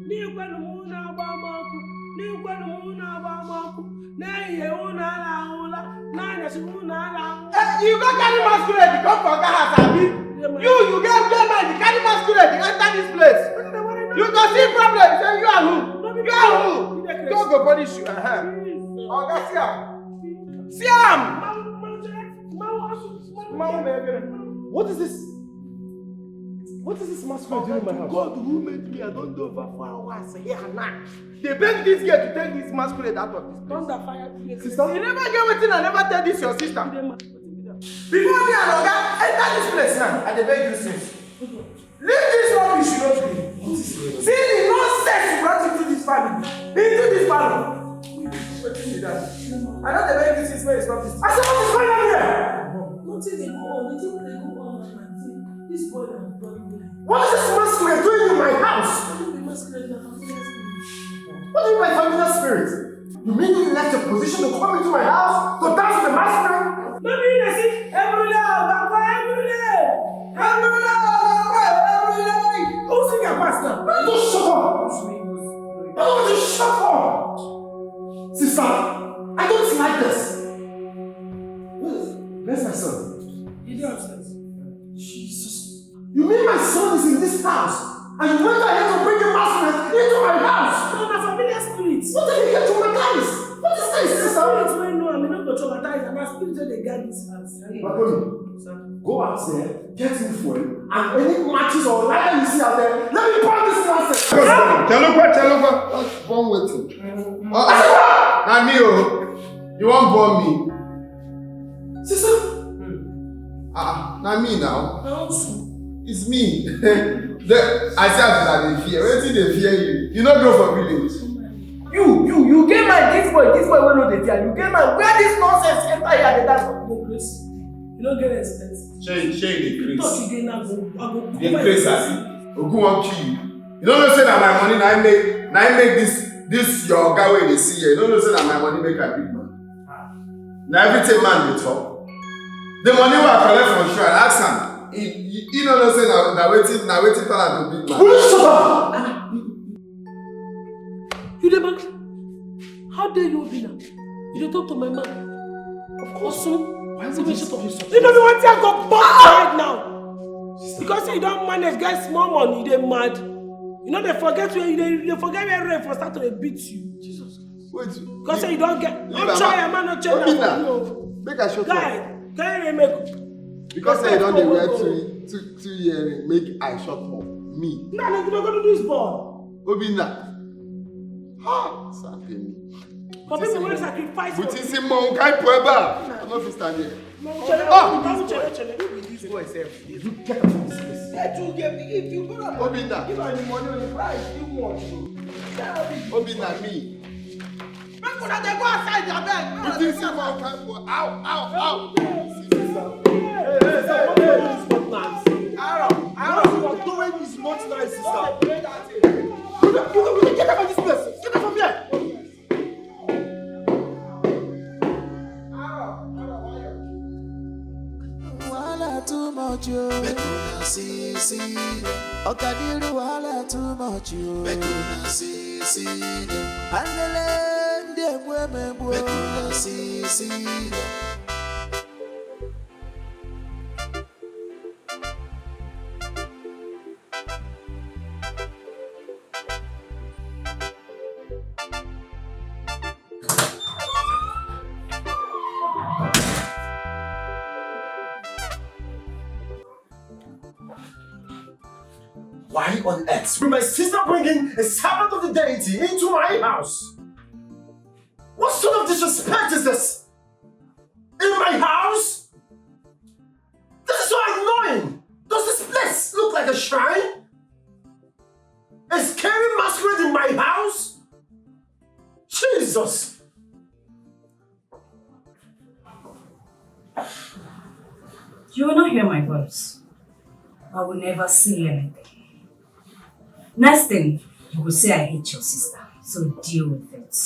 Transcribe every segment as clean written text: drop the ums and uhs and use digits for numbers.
You got carry masquerade, come for Gaha, Sabi. You get Gateman, you carry masquerade, you enter this place. You can see problem, say you are who? You are who? Don't go punish you. Oh, that's Siam. Siam! What is this? What is this masquerade doing in my house? God who made me, I don't know over 4 hours here now. They beg this girl to take this masquerade out of this place. Thunder fire, sister. You never get waiting and never tell this your sister. Before me and Oga enter this place now, and they beg you since. Leave this rubbish you don't do. See the nonsense you brought into this family. Into this family. I know they beg you since when it's not this. I said, what is going on here? Nothing they go on. They go on and see. This boy that brought me. What is this masquerade doing in my house? I don't be masquerade now. What do you mean by familiar spirit? You mean you left your position to come into my house to dance with the masquerade? Maybe you see every day. Who's in your pastor? Don't shut up! Don't you shut up! Sister, I don't like this. Where's my son? He's downstairs. Jesus. You mean my son is in this house? And you went ahead to bring a masquerade into my house? No, my familiar spirits. What did you get traumatized? What is this, sister? Spirits when no, I'm not going to traumatize. And my spirits when they guard this house. Bakoni, go out there, get in fuel, and any matches or lighter you see out there, let me burn this nonsense. Tell over. What's wrong with him? Now me, you won't burn me. Sister? Now me now. No. It's me. I said that they fear. Where did they fear you? You not go for village. You get my this boy will know the fear. You get my where this nonsense enter here the dance of No grace. You don't get respect. Shame the grace. Talk again now. I go. The grace, Ogu won't kill you. You don't know say that my money now I make this your guy where they see here. You don't know say that my money make a big man. Now everything man they talk. The money will collect from sure. Ask him. You don't know say that waiting talent to big man. Will you shut up? You the man? How dare you be now? You don't talk to my man. Of course, son. Why is it shut up? You know me one thing I got bad now. Because you don't manage get small money, they mad. You know they forget where rain for start to beat you. Jesus Christ. Wait. Because you don't get. I'm trying, man, not trying now. Make a shot. Guy, can you make? Because you don't dey wear two earring, make I shut up. Me. No, you're not going to do this ball. Obina. Something. For people who sacrifice. But it's in Mount Kaipueba. I'm not stand here. This boy self. You get up from this place. If you go down, Obina. Give her the money on the price. You want to. Obina me. Make sure they go outside your bed. But it's in Mount Kaipueba. Ow. You are doing this not nice, sister. You get up from this place. Get up from here. Too much, you. Okadiru wala too much, you. Andele de mweme mwe. Why on earth will my sister bringing a servant of the deity into my house? What sort of disrespect is this? In my house? This is so annoying! Does this place look like a shrine? A scary masquerade in my house? Jesus! You will not hear my voice. I will never say anything. Next thing, you will say I hate your sister, so deal with it.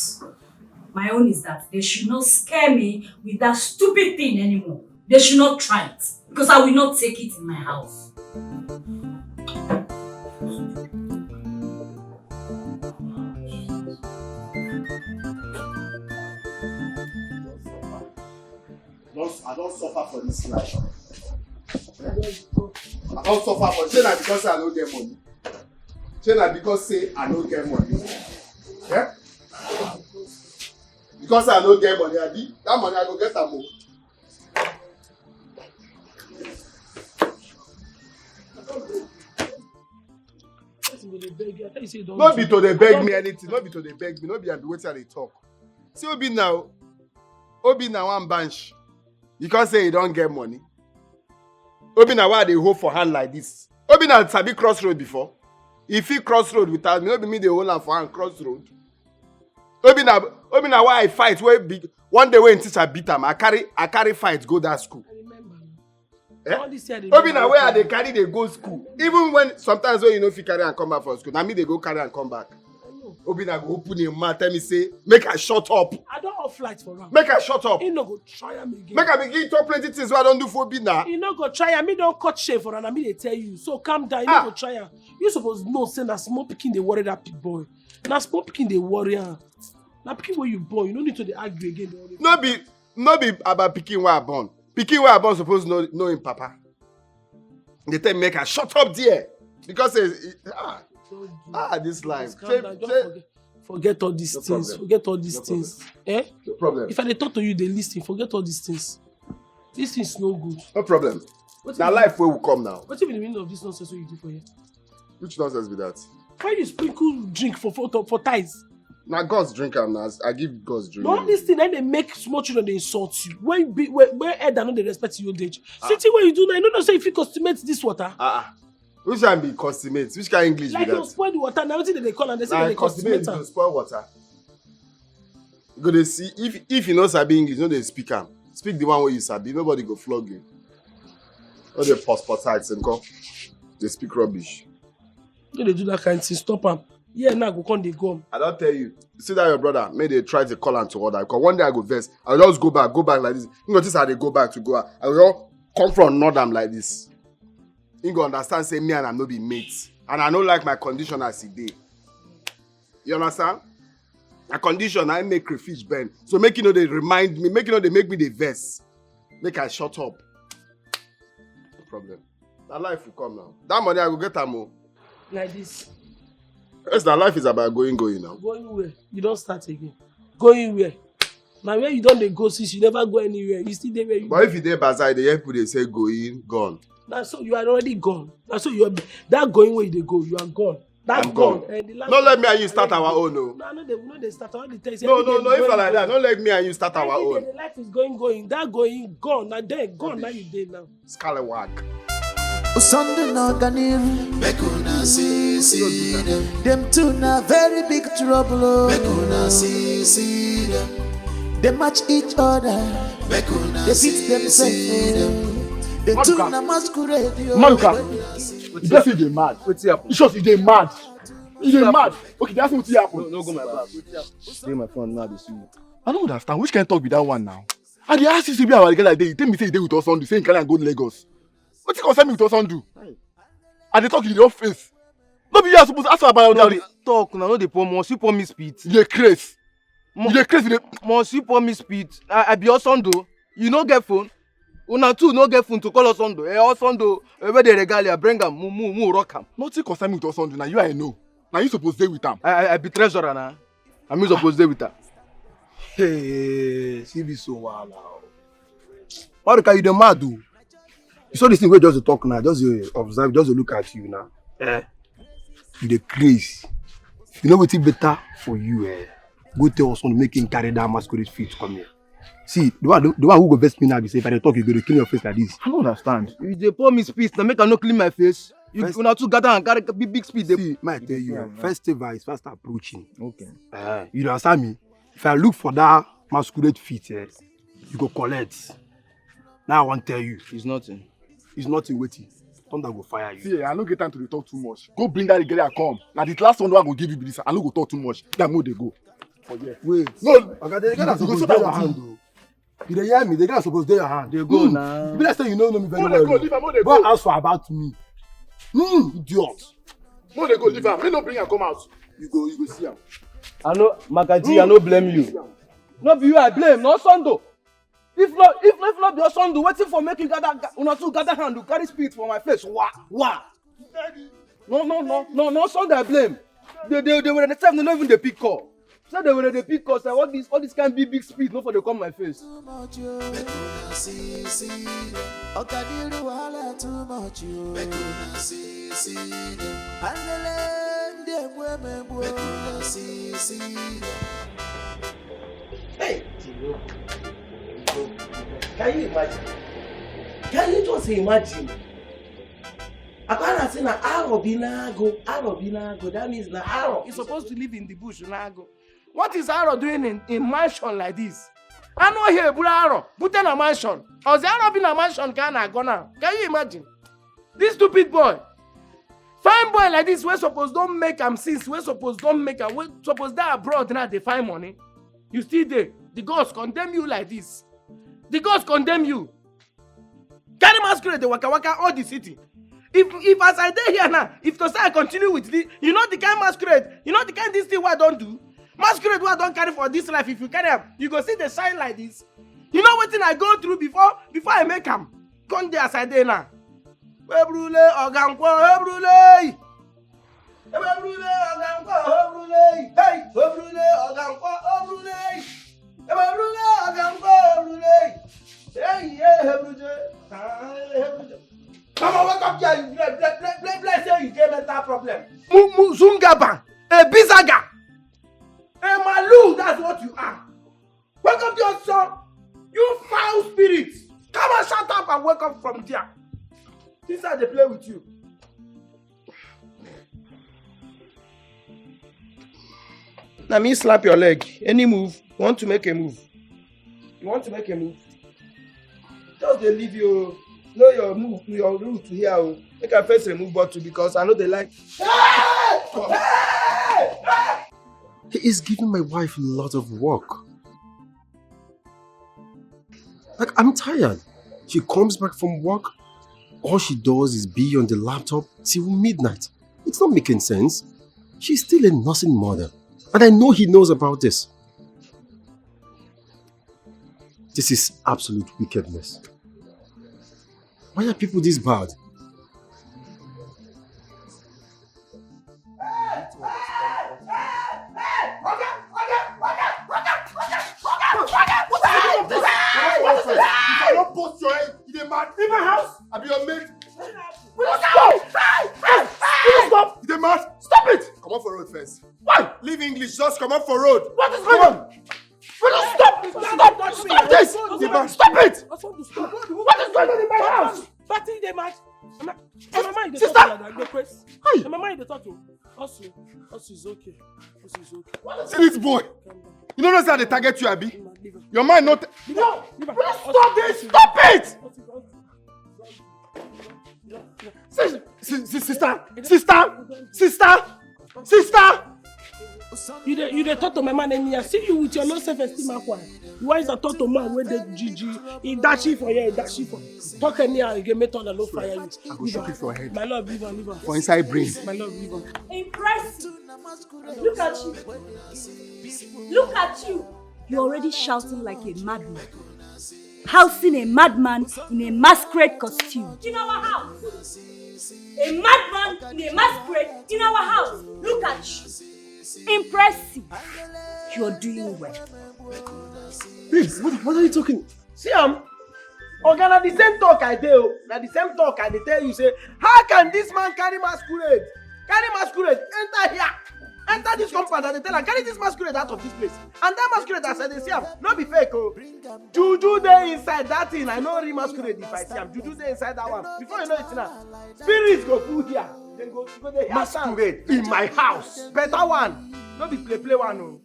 My own is that they should not scare me with that stupid thing anymore. They should not try it, because I will not take it in my house. I don't suffer for this life. I don't suffer for say na because I don't get money. Say na because say I don't get money. Yeah? Because I don't get money, Abi. That money I go get am. No be to dey beg me anything. No be to dey beg me. No be I be wetin I dey talk. See Obi now one bunch. Because say he don't get money. Obi na why they hold for hand like this. Obi na sabi crossroad before. If he crossroad without me, no be me dey hold am for hand crossroad. Obi na why I fight where big one day when teacher beat am, I carry fight go that school. I remember. Eh? All this year Obi na where they carry they go school. Even when sometimes when you know if you carry and come back from school, na me they go carry and come back. Obi na go open him mouth tell me say make I shut up. I don't off flight for him. Make I shut up. He no go try am again. Make I begin talk plenty things wey I don't do for Obi na. He no go try am. Me don't cut shave for am. I mean they tell you. So calm down. He no go try am. You suppose know say na small pikin dey worry that big boy. Na small pikin dey worry am. Na pikin wey you born, you no need to dey argue again. No be about pikin wey I born. Pikin wey I born suppose know him papa. They tell me make I shut up there because this life. Forget all these things. Forget all these things. Eh? No problem. If I dey talk to you, they listen. Forget all these things. This thing's no good. No problem. Now life will come now. What's even the meaning of this nonsense what you do for here? Which nonsense be that? Why you sprinkle drink for ties? Now God's drink am now. I give God's drink. All these things, they make small children they insult you. When elder no they respect you old age. See what you do now. You don't say if you consummate this water. Which can be consummate? Which kind of English like be that? Like you spoil the water. Now they call and they say they consummate. consummate. You spoil water. You go to see if you know sabi English, no they speak am. Speak the one where you sabi. Nobody go flog you. All the passport sites and go. They speak rubbish. No, they do that kind of thing. Stop them. Yeah, now go come they go. I don't tell you. See that your brother, may they try to call and to order. Because one day I go vex. I'll just go back like this. You notice how they go back to go out. I will just come from Northern like this. You go understand, say me and I'm not be mates. And I don't like my condition as it day. You understand? My condition, I make crayfish burn. So make you know they remind me, make you know they make me the vex. Make I shut up. No problem. That life will come now. That money I will get am more. Like this. Yes, that life is about going now. Going where? You don't start again. Going where? Now where you don't go since you never go anywhere. You still there where you But if you dey bazaar, they hear people they say going, gone. Now so you are already gone. Now so you are that going where they go, you are gone. That's gone. No let me and you start our own, no. No, they start. All the time. No, if not like that, no let me and you start our own. The life is going. That going, gone. Now there, gone. Now you dead now. Scallywag. Sunday no ganiru, make una see them two na very big trouble. Make una see them. They match each other. Make una they beat themselves. They two na masquerade. Maluka, you just say they mad. What's happened? You sure they mad? You mad? Okay, that's what happened. No go my back. Stay my phone now. They see you. I don't understand. Which can talk with that one now? And they ask you to be our girl like that. You tell me say you dey with us on the same kind and go to Lagos. What you concern me with us on do? And they talk in your face. No be you are supposed to ask about that. Talk now. No dey pour. Must you pour me spit? You dey craze. You dey craze. Must you pour me spit? I be your son though. You no get phone. Una too no get phone to call us on though. Us on though. Where the regalia bring am. Mu rock am. Nothing concern me with us on do. Now you I know. Now you supposed to stay with them. I be treasurer now. I'm supposed to stay with her. Hey, she be so wild now. Maruka, you the mad though. You saw this thing where just talk now, just observe, just look at you now. You the craze. You know what's better for you, Go tell us on making carry that masquerade fit come here. See, the one who go best me now be say if I talk, you go to clean your face like this. I don't understand. You dey pour me spit, now make I no clean my face. You una too gather and carry big speed. See, might tell you, festival is fast approaching. Okay. You understand me? If I look for that masquerade fit, you go collect. Now I want to tell you. It's nothing. It's nothing waiting. Thunder go fire you. See, I don't get time to talk too much. Go bring that girl and come. Now the last one I go give you this. I don't go talk too much. That more they go. Forget. Wait. No. Okay, the girl supposed to dey your hand though. You dey hear me? The girl supposed to dey your hand. They go now. You be like say you know me very well. Go, leave am, they Go go. ask for about me. Idiot. More they go, leave am. May no bring and come out. You go see him. I know, Makaji, I no blame you. No be you I blame, no son though. If not be your son, do waiting for making gather hand to carry spirit for my face. Wah. No, son I blame. They were the time they not even the pick call. So they were the pick call. So all this can be big speed, not for they come my face. Hey, can you imagine? Can you just imagine? Akwana say na arrow binago. That means na arrow is supposed to live in the bush. Nago. What is arrow doing in mansion like this? I know here, but arrow put in a mansion. Or the arrow in a mansion can go now? Can you imagine? This stupid boy, fine boy like this, we suppose don't make him since we suppose don't make him. We suppose that abroad now they find money. You still there? The gods condemn you like this. The gods condemn you. Carry masquerade the waka all the city. If as I dey here now, if to say I continue with this, you know the kind masquerade, you know the kind this thing what I don't do. Masquerade what I don't carry for this life. If you carry them, you go see the shine like this. You know what thing I go through before I make them. Come there as I dey now. Webrule ogankwo webrule. Webrule ogankwo webrule. Hey, webrule ogankwo webrule. Webrule ogankwo webrule. Hey, webrule. Come on, wake up here. Let's say you get mental problem. Zungaba, a bizaga, a malu, that's what you are. Wake up your son. You foul spirit. Come on, shut up and wake up from there. This is how they play with you. Now me slap your leg. Any move? You want to make a move? Just they leave you. Know your move, your route here. Make a first remove bottle because I know they like. He is giving my wife a lot of work. Like, I'm tired. She comes back from work. All she does is be on the laptop till midnight. It's not making sense. She's still a nursing mother. And I know he knows about this. This is absolute wickedness. Why are people this bad? In my house? I'll be your maid. Stop! You mad? Stop it! Come on for road first. Why? Leave English, just come on for road. What is going on? Stop this! Stop it! What is going on in my house? Sister! My mind, they talk to us is okay. See this boy. You don't know how they target you, Abi? Your mind not... No! Stop this! Stop it! Sister! You dey talk to my man and I see you with your low self-esteem aqua. Why is I talk to man where the GG? He dashi for here, he dashi for. Talk anyhow, you get me on the low fire. I go shock you for your head. My love, leave on. For inside brain. My love, leave on. Impressive. Look at you. Look at you. You're already shouting like a madman. Housing a madman in a masquerade costume. In our house. A madman in a masquerade in our house. Look at you. Impressive. You're doing well. Babes, what are you talking? See, Oga, na the same talk I do. Na the same talk I tell you, say, how can this man carry masquerade? Enter here. Enter this compound and they tell him, carry this masquerade out of this place. And that masquerade, as I see him, no be fake, oh. Juju dey inside that thing. I know real masquerade if I see him. Juju dey inside that one. Before you know it now, spirits go full here. Then go there. Masquerade in my house. Better one. No be play one, oh.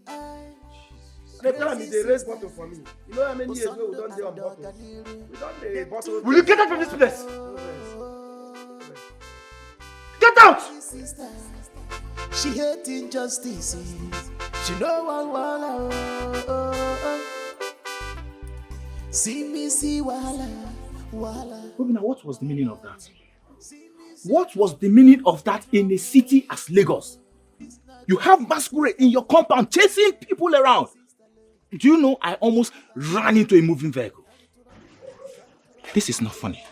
They tell him they raise bottle for me. You know how many years ago we don't dey on bottle? We don't dey bottle. Will you get out from this place? Get out! She hate injustice. She know one. See me, see wala. Obina, what was the meaning of that? What was the meaning of that in a city as Lagos? You have masquerade in your compound chasing people around. Do you know I almost ran into a moving vehicle? This is not funny.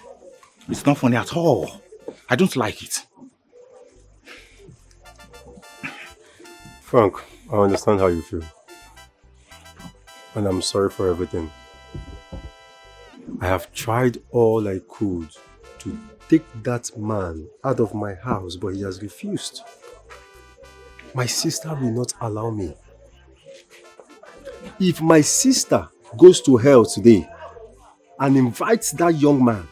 It's not funny at all. I don't like it. Frank, I understand how you feel. And I'm sorry for everything. I have tried all I could to take that man out of my house, but he has refused. My sister will not allow me. If my sister goes to hell today and invites that young man,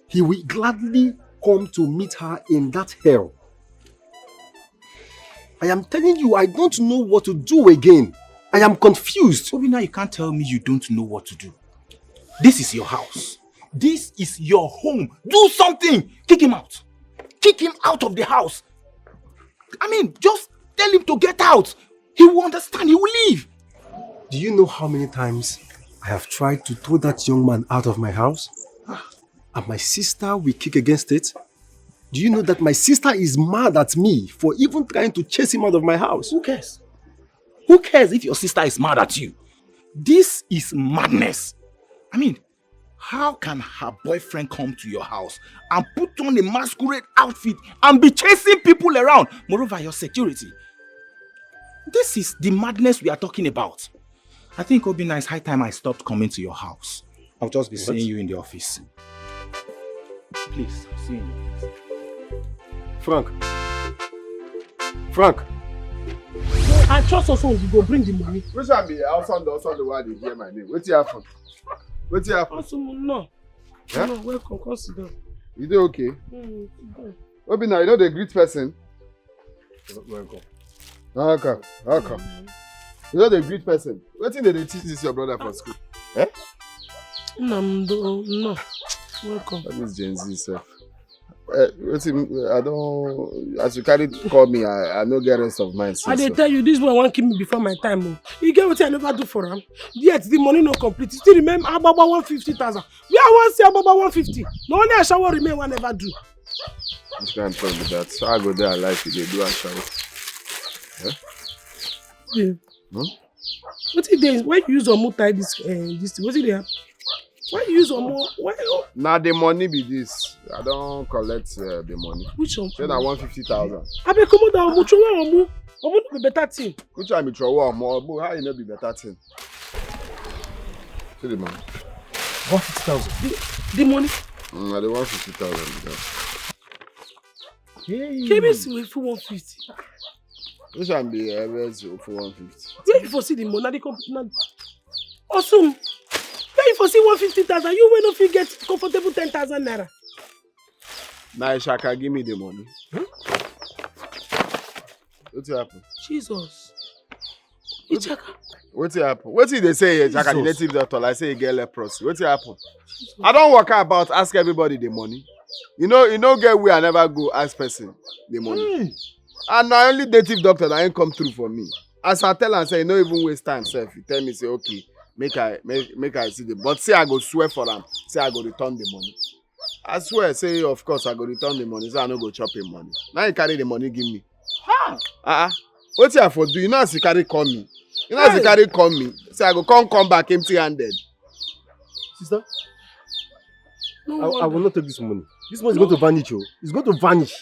he will gladly come to meet her in that hell. I am telling you, I don't know what to do again. I am confused. Obina, you can't tell me you don't know what to do. This is your house. This is your home. Do something. Kick him out. Kick him out of the house. I mean, just tell him to get out. He will understand. He will leave. Do you know how many times I have tried to throw that young man out of my house? And my sister will kick against it? Do you know that my sister is mad at me for even trying to chase him out of my house? Who cares? Who cares if your sister is mad at you? This is madness. I mean, how can her boyfriend come to your house and put on a masquerade outfit and be chasing people around? Moreover, your security. This is the madness we are talking about. I think it would be nice high time I stopped coming to your house. I'll just be seeing you in the office. Please, see you in the office. Frank. I trust also you go bring the money. Which one be also the one they hear my name? What's happen? What's happen? Also, no. Yeah? No, welcome, come sit down. You do okay? Obina, you know the great person? Welcome. Welcome. You know the great person? What thing did they teach this your brother for school? Eh? No. Welcome. That means Gen Z, sir. I don't. As you carry call me, I no get rest of mind. I dey tell you, this one won't keep me before my time. Oh. You get what I never do for him. Yet the money not complete. You still remember Ababa 150,000. We are one say Ababa 150. No one I shall remain one never do. Which can't tell me that. So I go there and like it. They do a shower. Yeah. What it is? Why you use or tie this this? What's it there? Why you use or more? Why? Now the money be this. I don't collect the money. Which one? Say that 150,000. I be come down. Much more. Omo be better thing. Which one be throw more? How you know be better thing? See the money. 150,000. The money. The 150,000. Hey. KBC will for 150. Which one be average for 150? Where you for see the money? The company. Awesome. Where you for see 150,000? You will not get comfortable 10,000 naira. Now Ishaka give me the money. What happened? Jesus. Ishaka. What happened? What did they say? Ishaka, the native doctor, I say you get leprosy. What happened? I don't work about ask everybody the money. You know, get where I never go ask person the money. And na only native doctor that ain't come through for me. As I tell and say, no even waste time, sir. You tell me, say, okay, make I see the. But say I go swear for them. Say I go return the money. I swear, say of course I go return the money. So I no go chop him money. Now you carry the money, give me. How? What you have for do? You know as you carry call me. You know as you carry call me. Say I go come back empty-handed. Sister, I will not take this money. This money is going to vanish, yo. It's going to vanish.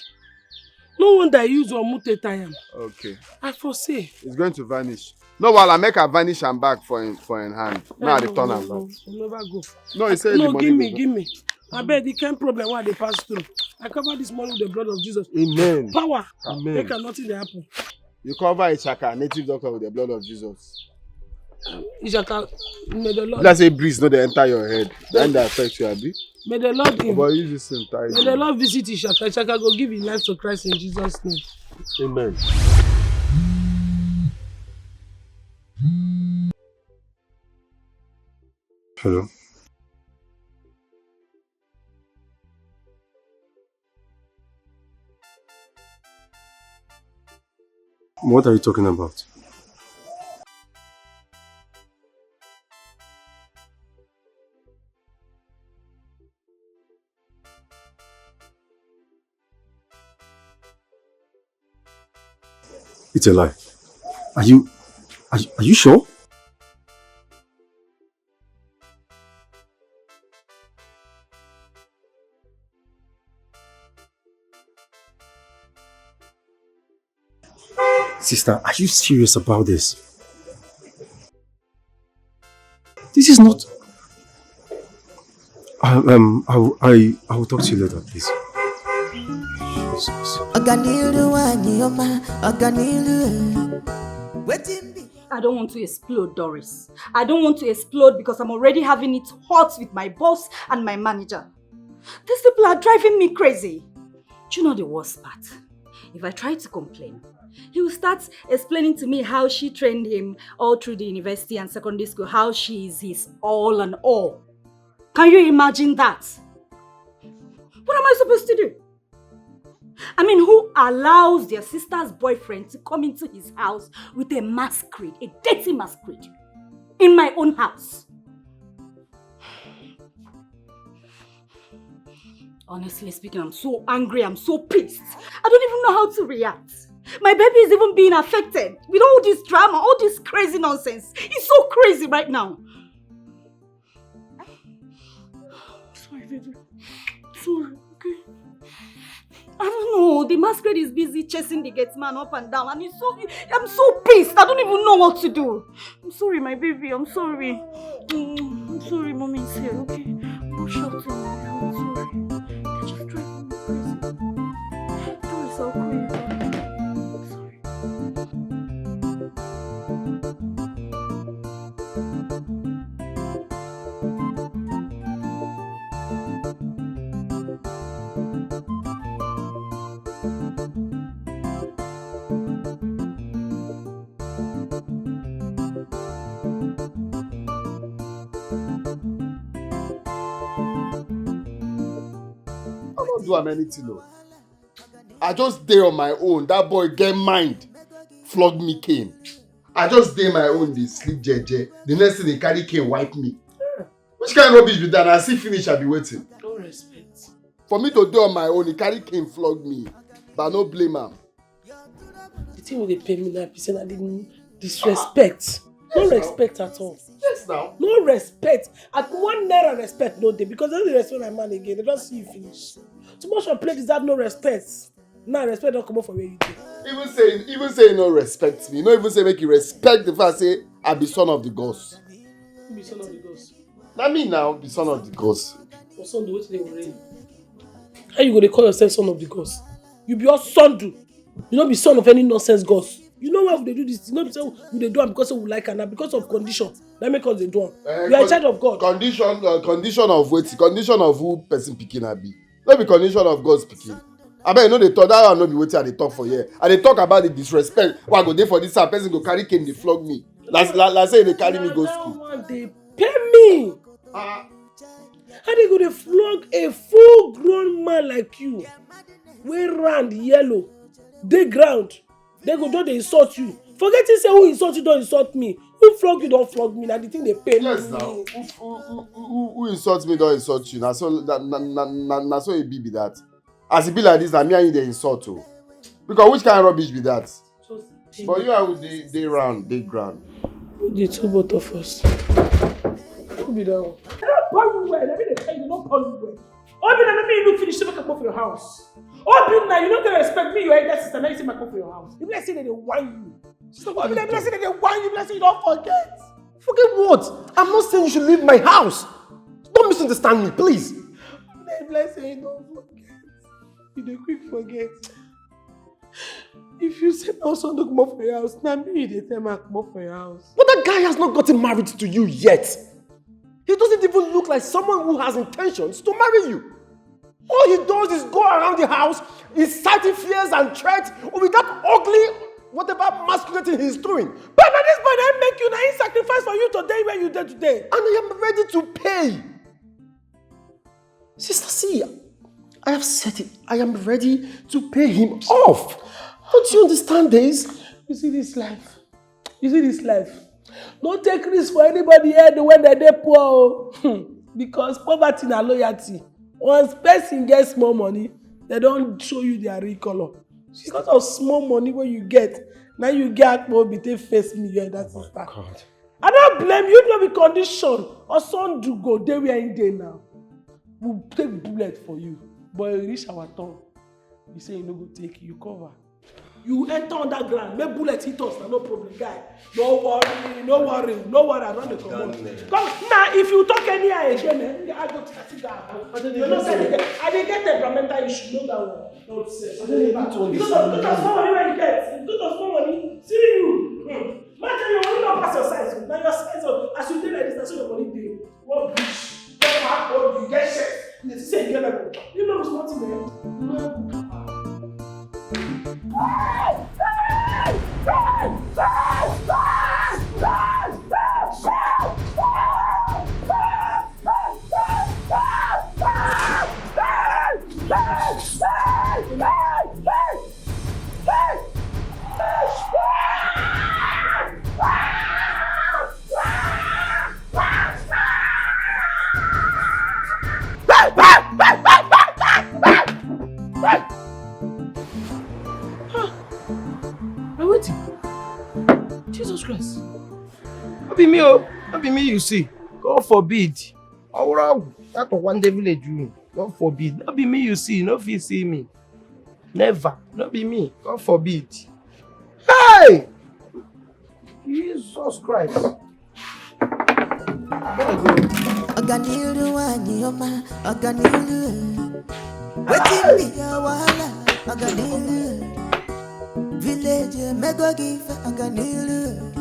No wonder I use or mute time. Okay. I foresee. It's going to vanish. No, while I make her vanish and back for in hand. Now I return am back. I'll never go. No, he said no, the money. give me. I bet the kind problem why they pass through. I cover this money with the blood of Jesus. Amen. Power. Amen. Make nothing happen. You cover Ishaka, native doctor, with the blood of Jesus. Ishaka, may the Lord. Let's say breeze, no, they enter your head. Then they affect you, Abi. May the Lord give. But you just entire. May the Lord visit Ishaka. Ishaka go give his life to Christ in Jesus' name. Amen. Hello. What are you talking about? It's a lie. Are you sure? Sister, are you serious about this? This is not... I will talk to you later, please. Jesus. I don't want to explode, Doris. I don't want to explode because I'm already having it hot with my boss and my manager. These people are driving me crazy. Do you know the worst part? If I try to complain, he will start explaining to me how she trained him all through the university and secondary school, how she is his all and all. Can you imagine that? What am I supposed to do? I mean, who allows their sister's boyfriend to come into his house with a masquerade, a dirty masquerade, in my own house? Honestly speaking, I'm so angry, I'm so pissed. I don't even know how to react. My baby is even being affected with all this drama, all this crazy nonsense. It's so crazy right now. Sorry, baby. Sorry, okay? I don't know. The masquerade is busy chasing the Gateman up and down, and I'm so pissed. I don't even know what to do. I'm sorry, my baby. I'm sorry. I'm sorry, mommy is here, okay? Don't shout to me. I'm sorry. They're just driving me crazy. Doris, I'll call you back. I'm sorry. Do am anything no. I just dey on my own. That boy get mind. Flog me cane. I just dey my own, dey sleep jeje. The next thing they carry cane wipe me. Which kind of rubbish be that? I see finish, I be waiting. No respect. For me to dey on my own, he carry cane flog me. But no blame am. The thing with the pay me now, saying I didn't disrespect. No respect at all. Yes now. No respect. At 1 naira respect no day because they don't respect my man again. They don't see you finish. Too much of play deserve no respect. Now respect don't come out from where you do. Even say no respect me. No even say make you respect the fact say I be son of the gods. You be son of the gods. Not me now, be son of the gods. Or son do what they will rain. How you gonna call yourself son of the gods? You be your son do. You don't be son of any nonsense gods. You know why they do this? You know they do it because we like and because of condition. That make us they do it. You are a child of God. Condition of waiting. Condition of who person picking I be. Not be condition of God's picking. I bet you know they talk that one no be waiting and they talk for here. And they talk about the disrespect. Why go there for this person go carry cane, they flog me. Last say they carry me go school. One, they pay me. How they go to flog a full-grown man like you? We round yellow, they ground. They go do they insult you. Forget to say who insult you don't insult me. Who flog you don't flog me. Now the thing they pay me. Yes now. Who insults me don't insult you. Now so it be that. As it be like this, now me and you they insult too. Because which kind of rubbish be that? But you are with they round, they ground. The two both of us. Who be that one? I don't borrow you well. I mean they tell you don't borrow you well. All be let me you finish to make a call for your house. All be now you don't respect me, your elder sister. Now you see my call for your house. If let's say that they want you. All be let's say that they want you. Let's say you don't forget. Forget what? I'm not saying you should leave my house. Don't misunderstand me, please. Let's say you don't forget. You don't quick forget. If you say my son don't come up for your house, now me they tell me I come up for your house. But that guy has not gotten married to you yet. He doesn't even look like someone who has intentions to marry you. All he does is go around the house, inciting fears and threats with that ugly, whatever masquerading he's doing. But now this boy they make you now he sacrifice for you today where you there today. And I am ready to pay. Sister, see, I have said it. I am ready to pay him off. Don't you understand this? You see this life. You see this life. Don't take risk for anybody here the when they poor. Because poverty and loyalty. Once person gets more money, they don't show you their real color. Because of small money when you get, now you get more between face me here. That's sister. God. I don't blame you. If not be condition or son do go there we are in there now. We'll take bullet for you. But you reach our turn. You say you no go take, you cover. You enter underground, make bullet hit us, no problem, guy. No worry, I run the command. Come now, if you talk any again, I go to sit down. You know, I didn't get temperamental, you should know that one. Don't say. Because of small money where you get. Because of small money, see you. Imagine your money not pass your size. Now your size, as you do like this, that's what your money do. What bitch? Get back, you get shit. You say you get you know what's not in there. Jesus Christ. Not be me, oh. Not be me, you see. God forbid. That one day village you. God forbid. Not be me, you see. No fit see me. Never. Not be me. God forbid. Hey! Jesus Christ. Aganiru wanyoma, aganiru. Wetin be your wahala, aganiru. Village mego give aganiru.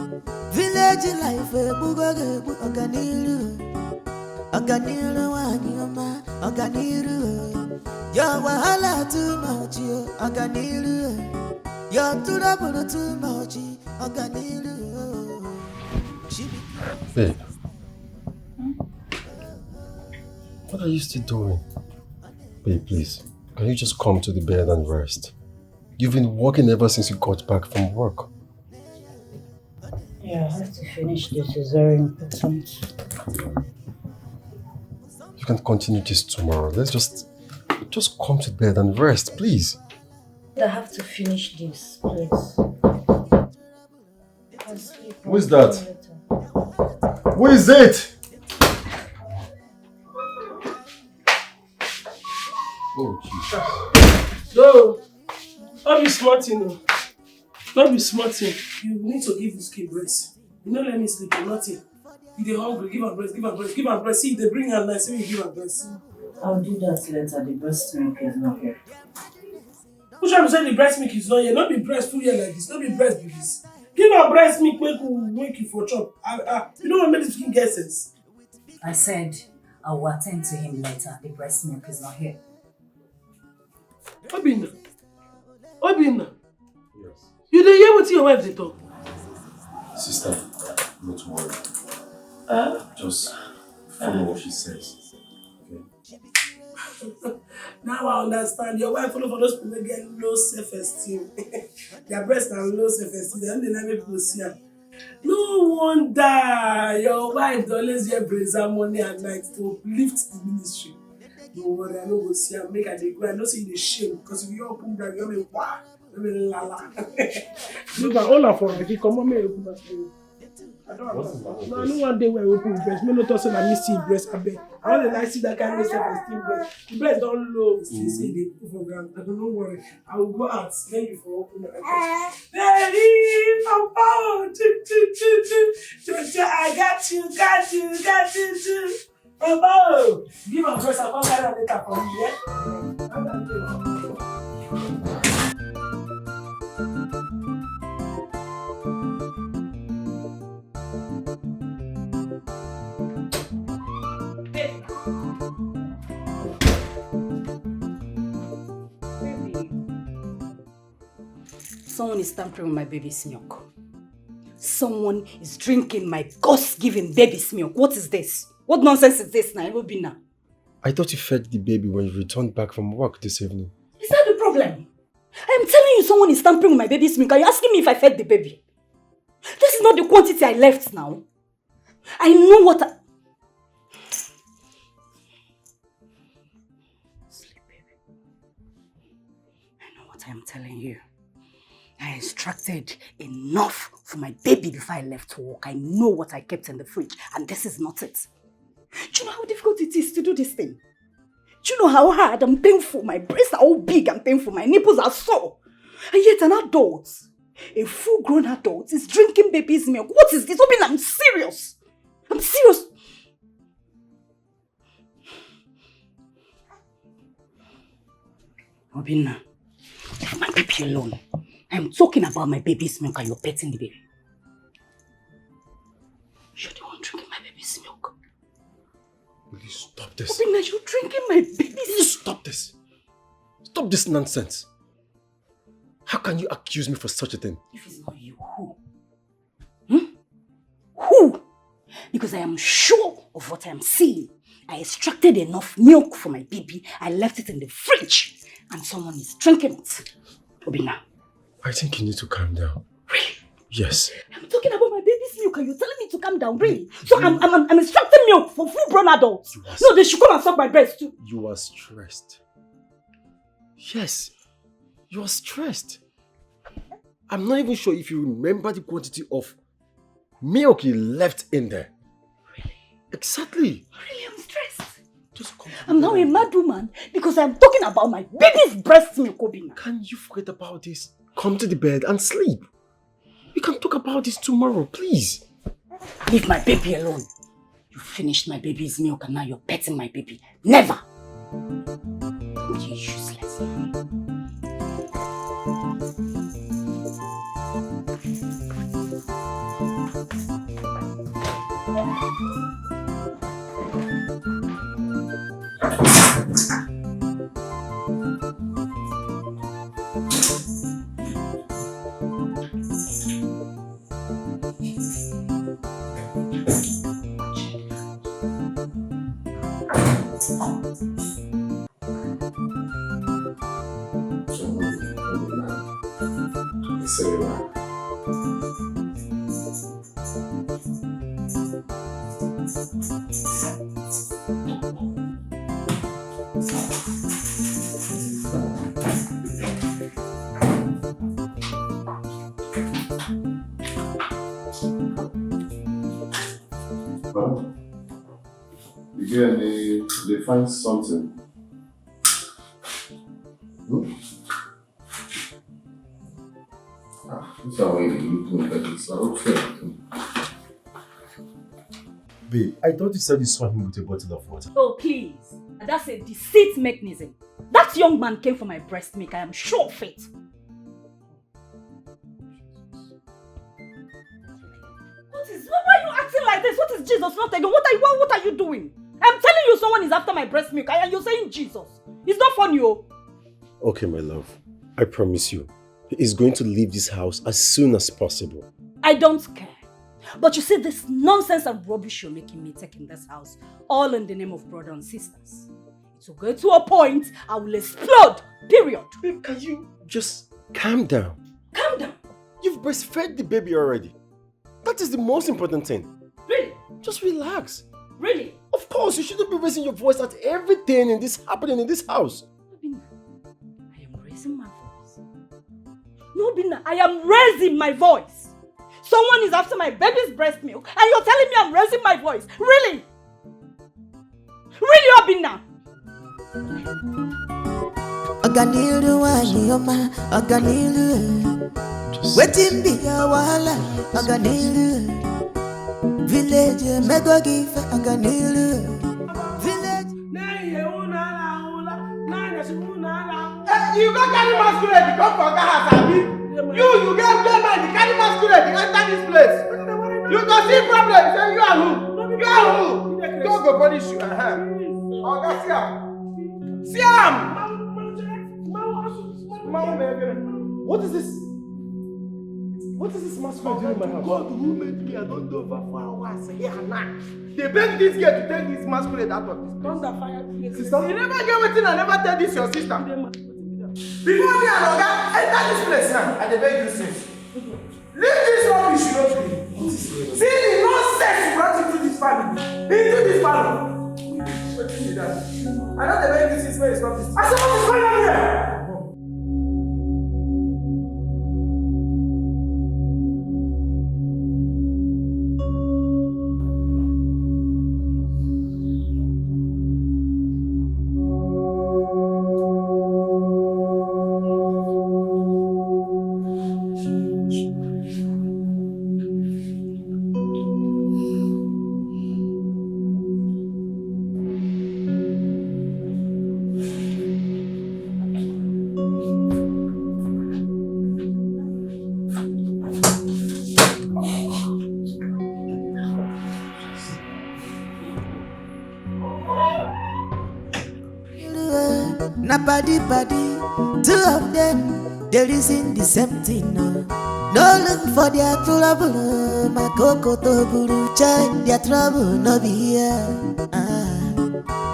Village life bugoge aganiru. Aganiru wanyoma, aganiru. Your wahala too much, aganiru. Your trouble too much, aganiru. Babe, what are you still doing? Babe, please, can you just come to the bed and rest? You've been working ever since you got back from work. Yeah, I have to finish this. It's very important. You can continue this tomorrow. Let's just come to bed and rest, please. I have to finish this, please. Who is that? Who is it? Oh, Jesus. No, don't be smarting. Don't be smarting. You need to give this kid breast. You don't let me sleep or nothing. If they're hungry, give her breast, give her breast, give her breast. See if they bring her nice, you give her breast. I'll do that later. The breast milk is not here. Who trying to say the breast milk is not here? Not be breast full here like this. Not be breast like this. Give her breast milk make you for chop. You don't want me to speak guesses. I said I will attend to him later. The breast milk is not here. Obinna. Yes. You didn't hear what your wife did talk? Sister, not worry. Just follow what she says. Okay? Now I understand. Your wife follow for those people get low self-esteem. Their breasts are low self-esteem. They don't let people see her. No wonder your wife always get brazier money at night to lift the ministry. No worry, I don't go see her. Make her go. I don't see the shame because if you open brag, you're like, wow, you're like, la. Look at all of her. Come on, me open that for you. I don't know. No, no one day when I open breast. Me not also that me see breast. I bet. I don't like see that kind of self-esteem breast. The breast don't low. Still say they put for granted. Don't worry. I will go out. Thank you for opening my breast. Baby, Papa, I got you too. Papa, give my breast. I'll come carry later for me. Yeah. Someone is tampering with my baby's milk. Someone is drinking my God's-given baby's milk. What is this? What nonsense is this now? Obinna? I thought you fed the baby when you returned back from work this evening. Is that the problem? I am telling you someone is tampering with my baby's milk. Are you asking me if I fed the baby? This is not the quantity I left now. I know what Sleep, baby. I know what I am telling you. I extracted enough for my baby before I left to work. I know what I kept in the fridge, and this is not it. Do you know how difficult it is to do this thing? Do you know how hard and painful? My breasts are all big and painful. My nipples are sore. And yet an adult, a full-grown adult, is drinking baby's milk. What is this? Obinna, I'm serious. I'm serious. Obinna, leave my baby alone. I'm talking about my baby's milk and you're petting the baby. You're the one drinking my baby's milk. Will you stop this? Obinna, you're drinking my baby's milk. Will you stop this? Stop this nonsense. How can you accuse me for such a thing? If it's not you, who? Who? Because I am sure of what I am seeing. I extracted enough milk for my baby. I left it in the fridge. And someone is drinking it. Obinna. I think you need to calm down. Really? Yes. I'm talking about my baby's milk and you're telling me to calm down, really? So I'm extracting milk for full-grown adults. No, they should come and suck my breast too. You are stressed. Yes. You are stressed. I'm not even sure if you remember the quantity of milk you left in there. Really? Exactly. Really, I'm stressed. Just come. I'm now a mad woman because I'm talking about my baby's breast milk, Obinna. Can you forget about this? Come to the bed and sleep. We can talk about this tomorrow, please. Leave my baby alone. You finished my baby's milk and now you're petting my baby. Never! You're useless. Again, they find something. This is how you look like this. Okay. Babe, I thought you said you saw him with a bottle of water. Oh, please. That's a deceit mechanism. That young man came for my breast milk. I am sure of it. Why are you acting like this? What is Jesus not taking? What are you doing? I'm telling you someone is after my breast milk and you're saying Jesus. It's not funny, oh. Okay, my love. I promise you, he is going to leave this house as soon as possible. I don't care. But you see, this nonsense and rubbish you're making me take in this house, all in the name of brothers and sisters. It will go to a point, I will explode. Period. Babe, can you just calm down? Calm down. You've breastfed the baby already. That is the most important thing. Really? Just relax. Really? Of course, you shouldn't be raising your voice at everything happening in this house. Obinna, I am raising my voice. No, Obinna, I am raising my voice. Someone is after my baby's breast milk and you're telling me I'm raising my voice. Really? Really, Obinna? Aganilu wanyoma, aganilu. Waiting be a wala, aganilu. Village mego give aganilu. Village. You go carry masquerade, come for Gahasabi. You get Gateman, carry masquerade, enter this place. You go see problem, say you are who? You are who? Don't go punish you. Oh, that's Siam. Siam! What is this? What is this masquerade doing in my house? God who made me, I don't know over 4 hours here now. They begged this girl to take this masquerade out of this place. Sister? You never get waiting and never tell this your sister. Before me and Oga enter this place now, and they beg you since. Leave this rubbish, you don't do. See the nonsense you brought into this family. Into this family. What is that? I know they beg you since when it's not this. I said, what is going on here? body, two of them, they reason the same thing. No look for their trouble, my cocoa to buru chai, their trouble no be here.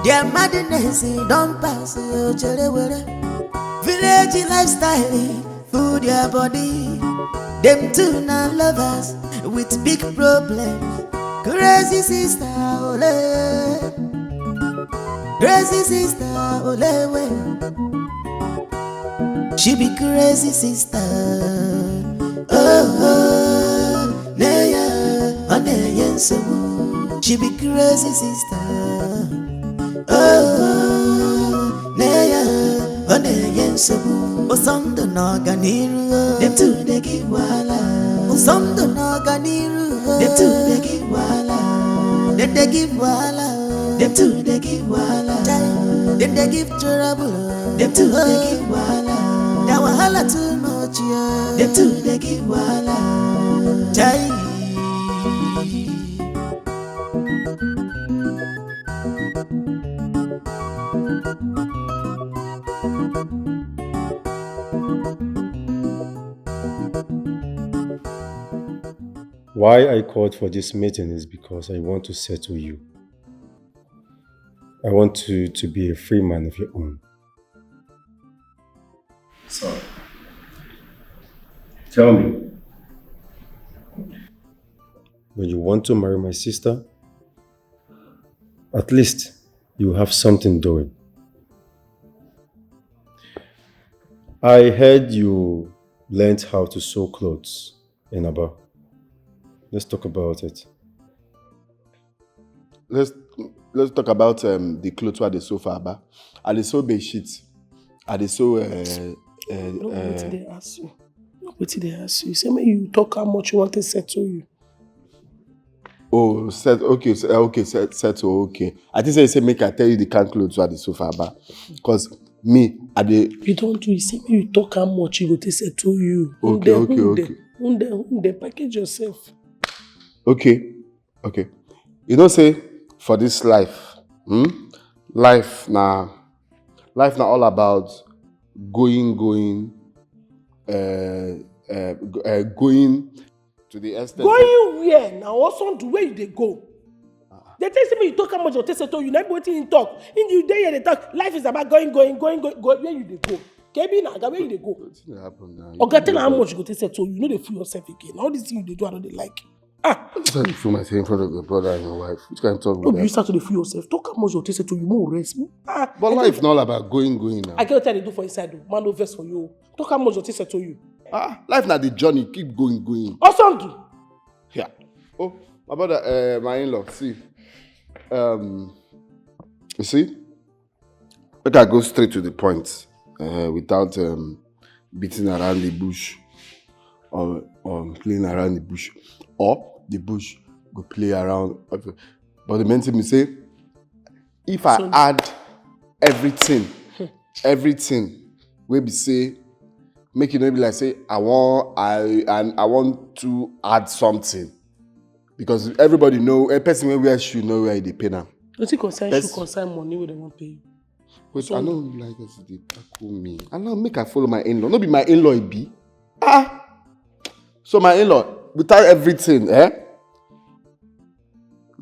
Their madness don't pass, village lifestyle, food their body. Them two now lovers with big problems. Crazy sister, ole. Crazy sister, ole. She be crazy sister. Oh, Neya, Oneyen Sobu. She be crazy sister. Oh, Neya, Oneyen Sobu. Osondo no ganiru. Them two they give wala. Osondo no ganiru. Them two they give wala. Them they give wala. Them two they give wala. Them they give trouble. Them two they give wala. That wahala too much, yeah. Them two they give wala. Jai. Why I called for this meeting is because I want to settle you. I want you to be a free man of your own. So, tell me, when you want to marry my sister, at least you have something doing. I heard you learned how to sew clothes in Aba. Let's talk about it. Let's talk about the clothes where they sew for Aba. I dey sew bed sheets. I dey sew. No, what they ask you? What they ask you? Say me you talk how much you want to settle you. Oh, settle. Okay. I think say make I tell you the kind of clothes where they sew for Aba. Because me, I dey. You don't do it. Say me you talk how much you go to settle you. Okay. Unde package yourself. Okay. You know, say for this life, life now all about going to the extent. Going where now? Also, the way they go. They tell me you talk how much you settle you. Never waiting in talk. In the day they talk, life is about going. Where you they go? Kebi na where you they go? What's gonna happen now? Okay, tell how much you go to settle you. You know they fool yourself again. All these things they do, I don't like. I'm trying to fool myself in front of your brother and your wife. Which kind of talk about that? You start to fool yourself. Talk how much you take to you more rest. But life not all about going now. I can't tell you do for inside though. Man no verse for you. Talk how much you take to you. Life not the journey. Keep going. Awesome do. Yeah. Oh, my brother, my in-law. See, you see, let I go straight to the point without beating around the bush or playing around the bush. Or the bush go play around. But the main thing is say, if I add everything, we be say, make it not be like say, I want to add something. Because everybody know, a person where wear shoe know where they pay now. Don't you consign money where they won't pay you? Wait, so, I don't like this, they tackle me. I now make I follow my in-law. Not be my in-law it be. So my in-law, without everything, now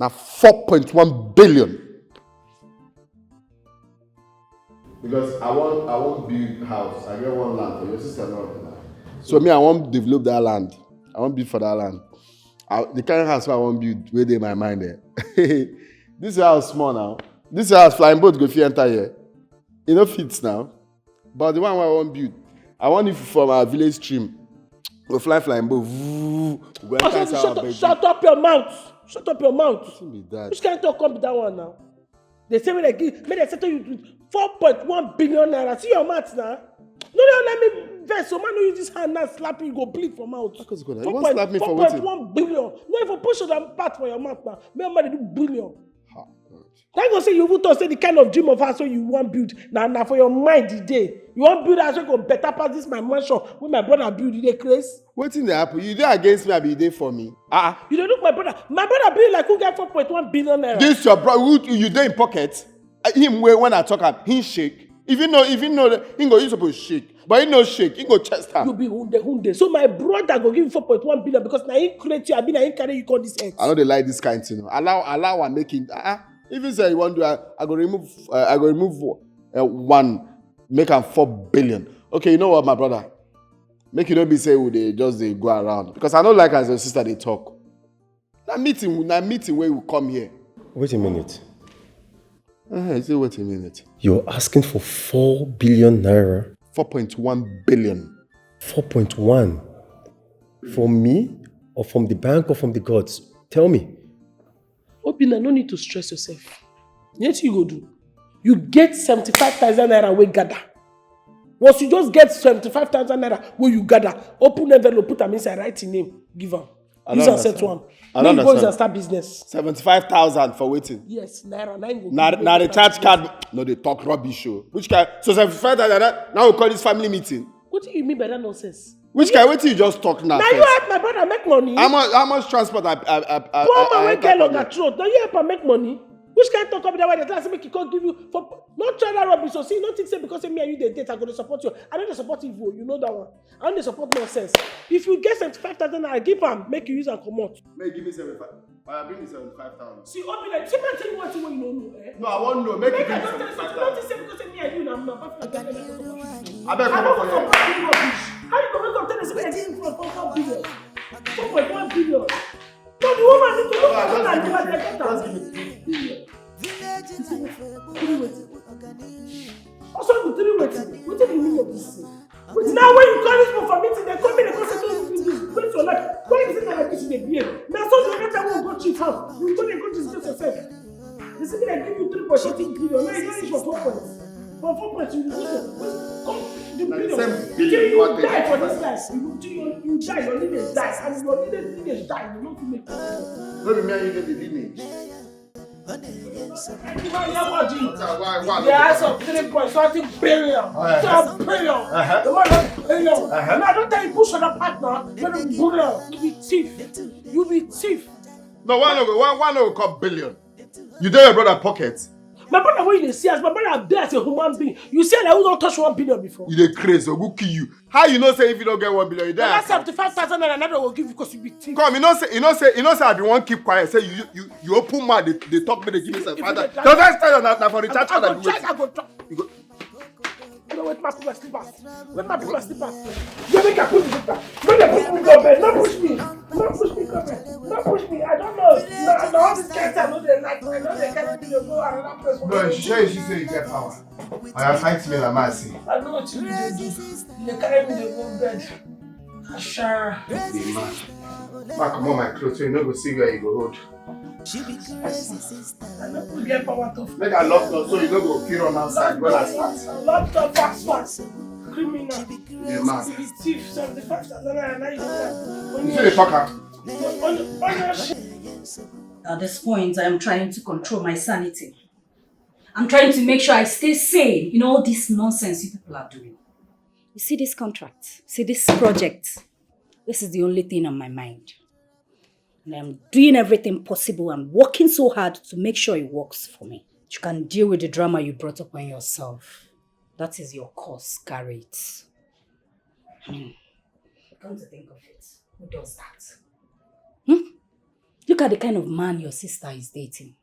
4.1 billion. Because I want build house. I get one land for your sister not. So me, I want develop that land. I want build for that land. The kind of house I want build, where they in my mind there. This house small now. This house flying boat go fit enter here. It no fits now. But the one I want build, I want it from our village stream. Go flying boat. Shut up your mouth. Shut up your mouth. That. Which kind of talk come with that one now? They say when they give, may they settle you 4.1 billion naira. See your mouth now. No, let me verse. So man, no use this hand now slap you, go bleed from mouth. You want slap me for what? 4.1 billion. No, if you push that part for your mouth now, remember they do billion. Then go say you would say the kind of dream of house you want build. Now for your mind today. You want build house go better pass this my mansion when my brother build the craze. What in the happen? You there against me, I be there for me. You don't look my brother. My brother build like who get 4.1 billion naira. This your brother. You there in pocket? Him when I talk, he shake. If you know, you supposed to shake. But you no shake, you go chest her. You be hunde. So my brother go give you 4.1 billion because now he create you, I mean, I carry you call this ex. I know they like this kind of thing. Allow and make it. If you say you want to, I go remove one, make am 4 billion. Okay, you know what, my brother? Make you not be say they just they go around because I don't like as your sister they talk. That meeting where we come here. Wait a minute. Say wait a minute. You're asking for 4 billion naira? 4.1 billion. 4.1? From me? Or from the bank or from the gods? Tell me. Obina, no need to stress yourself. What you go do? You get 75,000 naira we gather. Once you just get 75,000 naira where you gather, open envelope, put them inside, write your name, give them. Use and set one. Then you go and start business. 75,000 for waiting. Yes, naira. Now the charge card. No, they talk rubbish show. Which kind? So 75,000. Now we call this family meeting. What do you mean by that nonsense? Which kind? Wait till you just talk now. Now you help my brother make money. How much transport I Poor man will get longer throat. Now you help him make money. Which kind talk about that way the class make he can't give you for not try that rubbish. So see, nothing say because me and you they date, I'm gonna support you. I don't support evil, you know that one. I don't support nonsense. If you get 75,000, I give him, make you use and come out. May give me 75. I bring me 75,000. See, open like, see, man, tell you what you know, eh? No, I won't know. Make it 75,000. Don't say because me and you, I'm not. I beg come for you. How you going to tell us I give you 4 billion? 4.1 billion. No, the woman need to look at just give me 3 billion. Also, the 3 waiting. What do you mean of this? Now, when you call this for meeting, they come in and go to your life. Why is it that this is a beer? Now, so the next time we go cheap house, you go to discuss yourself. They say they give you 3.8 billion. Now, you don't use for 4 points. For 4 points, you come the billion. You die for this life. You die, your lineage die. And your lineage die, you don't make it. Maybe me and you get the lineage. They ask of 3.something billion. 12 billion. The one that billion. Now don't tell you push on a partner. You're a bullet. You be thief. You be thief. No, one will call billion. You dare your brother pocket. My brother, when you see us, my brother there as a human being. You say that we don't touch 1 billion before. You dey crazy, who kill you? How you know say if you don't get 1 billion, you die? That's 75,000 and another will give you because you be thief. Come, you know say I be one keep quiet. Say you open mouth, they talk me, they give me 75,000. Don't I tell you now for the chat card that I go try. You go. No, wait, my people slippers. Wait, my people slippers. You make a push me back. Don't push me go bed. Don't push me. Don't push me go bed. Don't push me. I don't know. No, all these guys I know they like. I know they can't do go another place. No, she say you get power. I am fighting me like mercy. I know what you do. You carry me to go bed. Sure. Be man. Mark, come on my clothes so you no go see where you go hold. I don't put get power to make I lock door so you no go kill on outside when I start. Laptop fast. Criminal. Yeah, man. Thief, 75,000 and now you see the talker? At this point, I am trying to control my sanity. I'm trying to make sure I stay sane in all this nonsense you people are doing. You see this contract, see this project. This is the only thing on my mind. And I'm doing everything possible and working so hard to make sure it works for me. You can deal with the drama you brought upon yourself. That is your cause, carry it. Come to think of it, who does that? Look at the kind of man your sister is dating.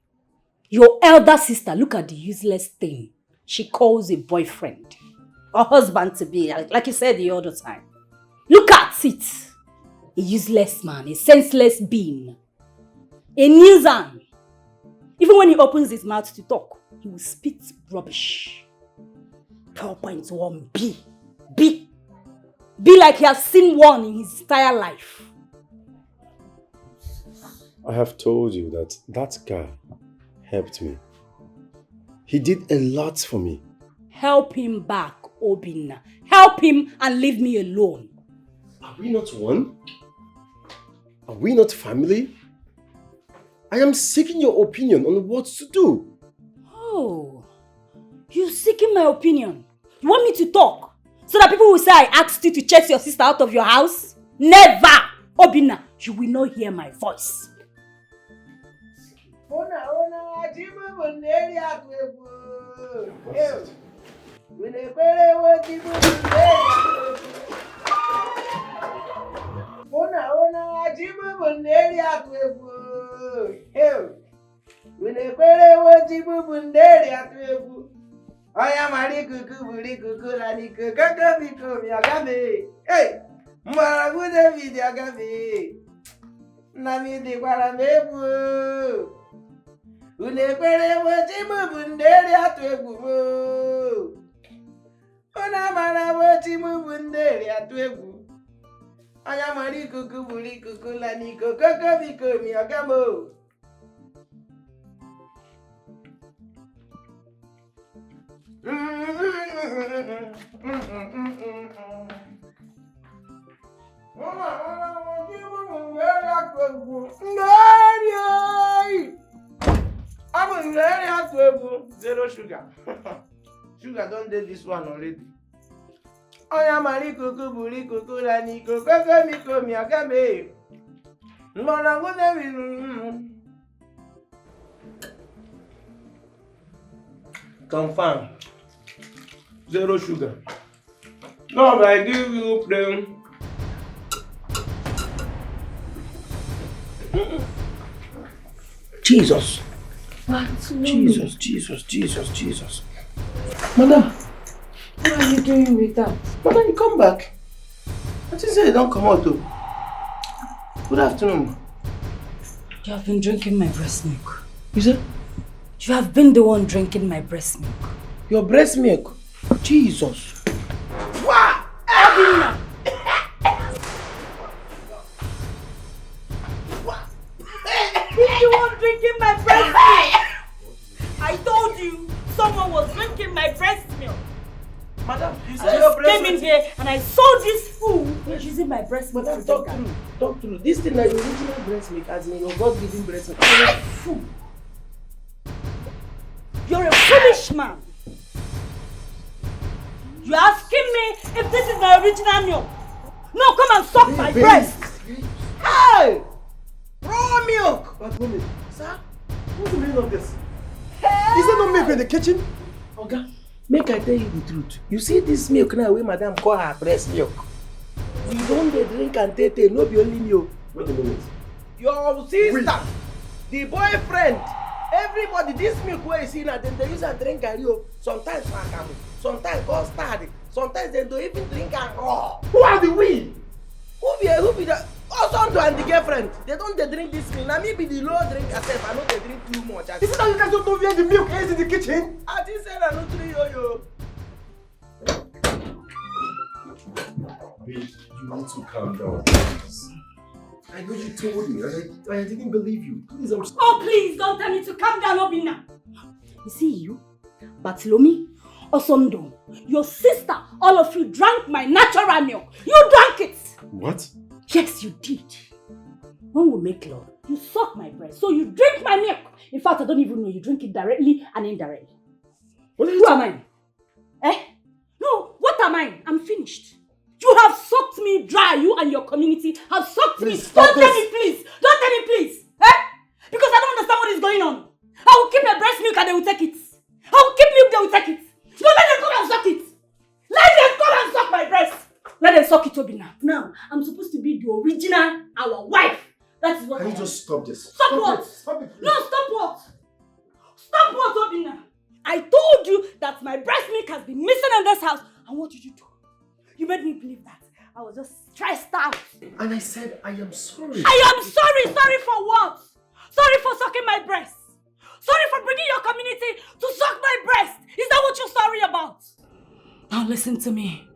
Your elder sister, look at the useless thing she calls a boyfriend. Or husband to be, like you said the other time. Look at it. A useless man, a senseless being. A nuisance. Even when he opens his mouth to talk, he will spit rubbish. 12.1 B. Be like he has seen one in his entire life. I have told you that guy helped me. He did a lot for me. Help him back, Obinna. Help him and leave me alone. Are we not one? Are we not family? I am seeking your opinion on what to do. Oh, you're seeking my opinion? You want me to talk? So that people will say I asked you to chase your sister out of your house? Never! Obinna, you will not hear my voice. Oya mari kuku buri kuku lani kuku biko mi agabe. Hey, mbara gude vidi agabe. Nami di kwara mebu. Unekwere woji mubunderi atwegu. Ona mara woji mubunderi atwegu. Oya mari kuku buri kuku lani kuku biko mi agamo. Zero sugar. Sugar don't do this one already. Oya mari kuku buri kuku lani kuku miko mi agame. Mbona ngune mi. Confirm. Zero sugar. No, I give you them. Jesus. Jesus. Madam, What are you doing with that? Madam, you come back. I just said you don't come out though. Good afternoon. You have been drinking my breast milk. You said? You have been the one drinking my breast milk. Your breast milk? Jesus. Wow! Abina! You're the one drinking my breast milk! I told you someone was drinking my breast milk. Madam, you said your breast milk. I came in here and I saw this fool using my breast milk. Madam, talk through. This thing like original breast milk, as in your God-given breast milk. You're a fool. You're a foolish man. You're asking me if this is my original milk. No, come and suck my breast. Hey! Raw milk! But woman, sir, what's the meaning of this? Hey! Is there no milk in the kitchen? Okay, make I tell you the truth. You see this milk now, where madam call her breast milk. We don't drink and take no be only milk. Wait a minute. Your sister, the boyfriend, everybody, this milk where you see now, then they use and drink garri. Sometimes makamu, sometimes custard, sometimes they don't even drink and raw. Who are the we? Who be the Tonto and the girlfriend? They don't drink this milk. Now me be the low drink myself. I know they drink too much. Is it that you guys don't know where the milk is in the kitchen? I didn't say I don't drink yo. Babe, you need to calm down, please. I know you told me, and I didn't believe you. Please, I'm sorry. Oh, please, don't tell me to calm down, Obina. You see you, Bartholomew, Osondo, your sister, all of you drank my natural milk. You drank it. What? Yes, you did. When we make love, you suck my breast, so you drink my milk. In fact, I don't even know you drink it directly and indirectly. Who am I? Eh? No, what am I? I'm finished. You have sucked me dry, you and your community have sucked me. Don't tell me please. Don't tell me please. Eh? Because I don't understand what is going on. I will keep my breast milk and they will take it. I will keep milk, they will take it. Don't let them come and suck it. Let them come and suck my breast. Let them suck it, Obina. Now, I'm supposed to be the original, our wife. That is what Can you just stop this? Stop what? Stop it, please. No, stop what? Stop what, Obina? I told you that my breast milk has been missing in this house. And what did you do? You made me believe that. I was just stressed out. And I said, I am sorry. I am sorry. Sorry for what? Sorry for sucking my breast. Sorry for bringing your community to suck my breast. Is that what you're sorry about? Now listen to me.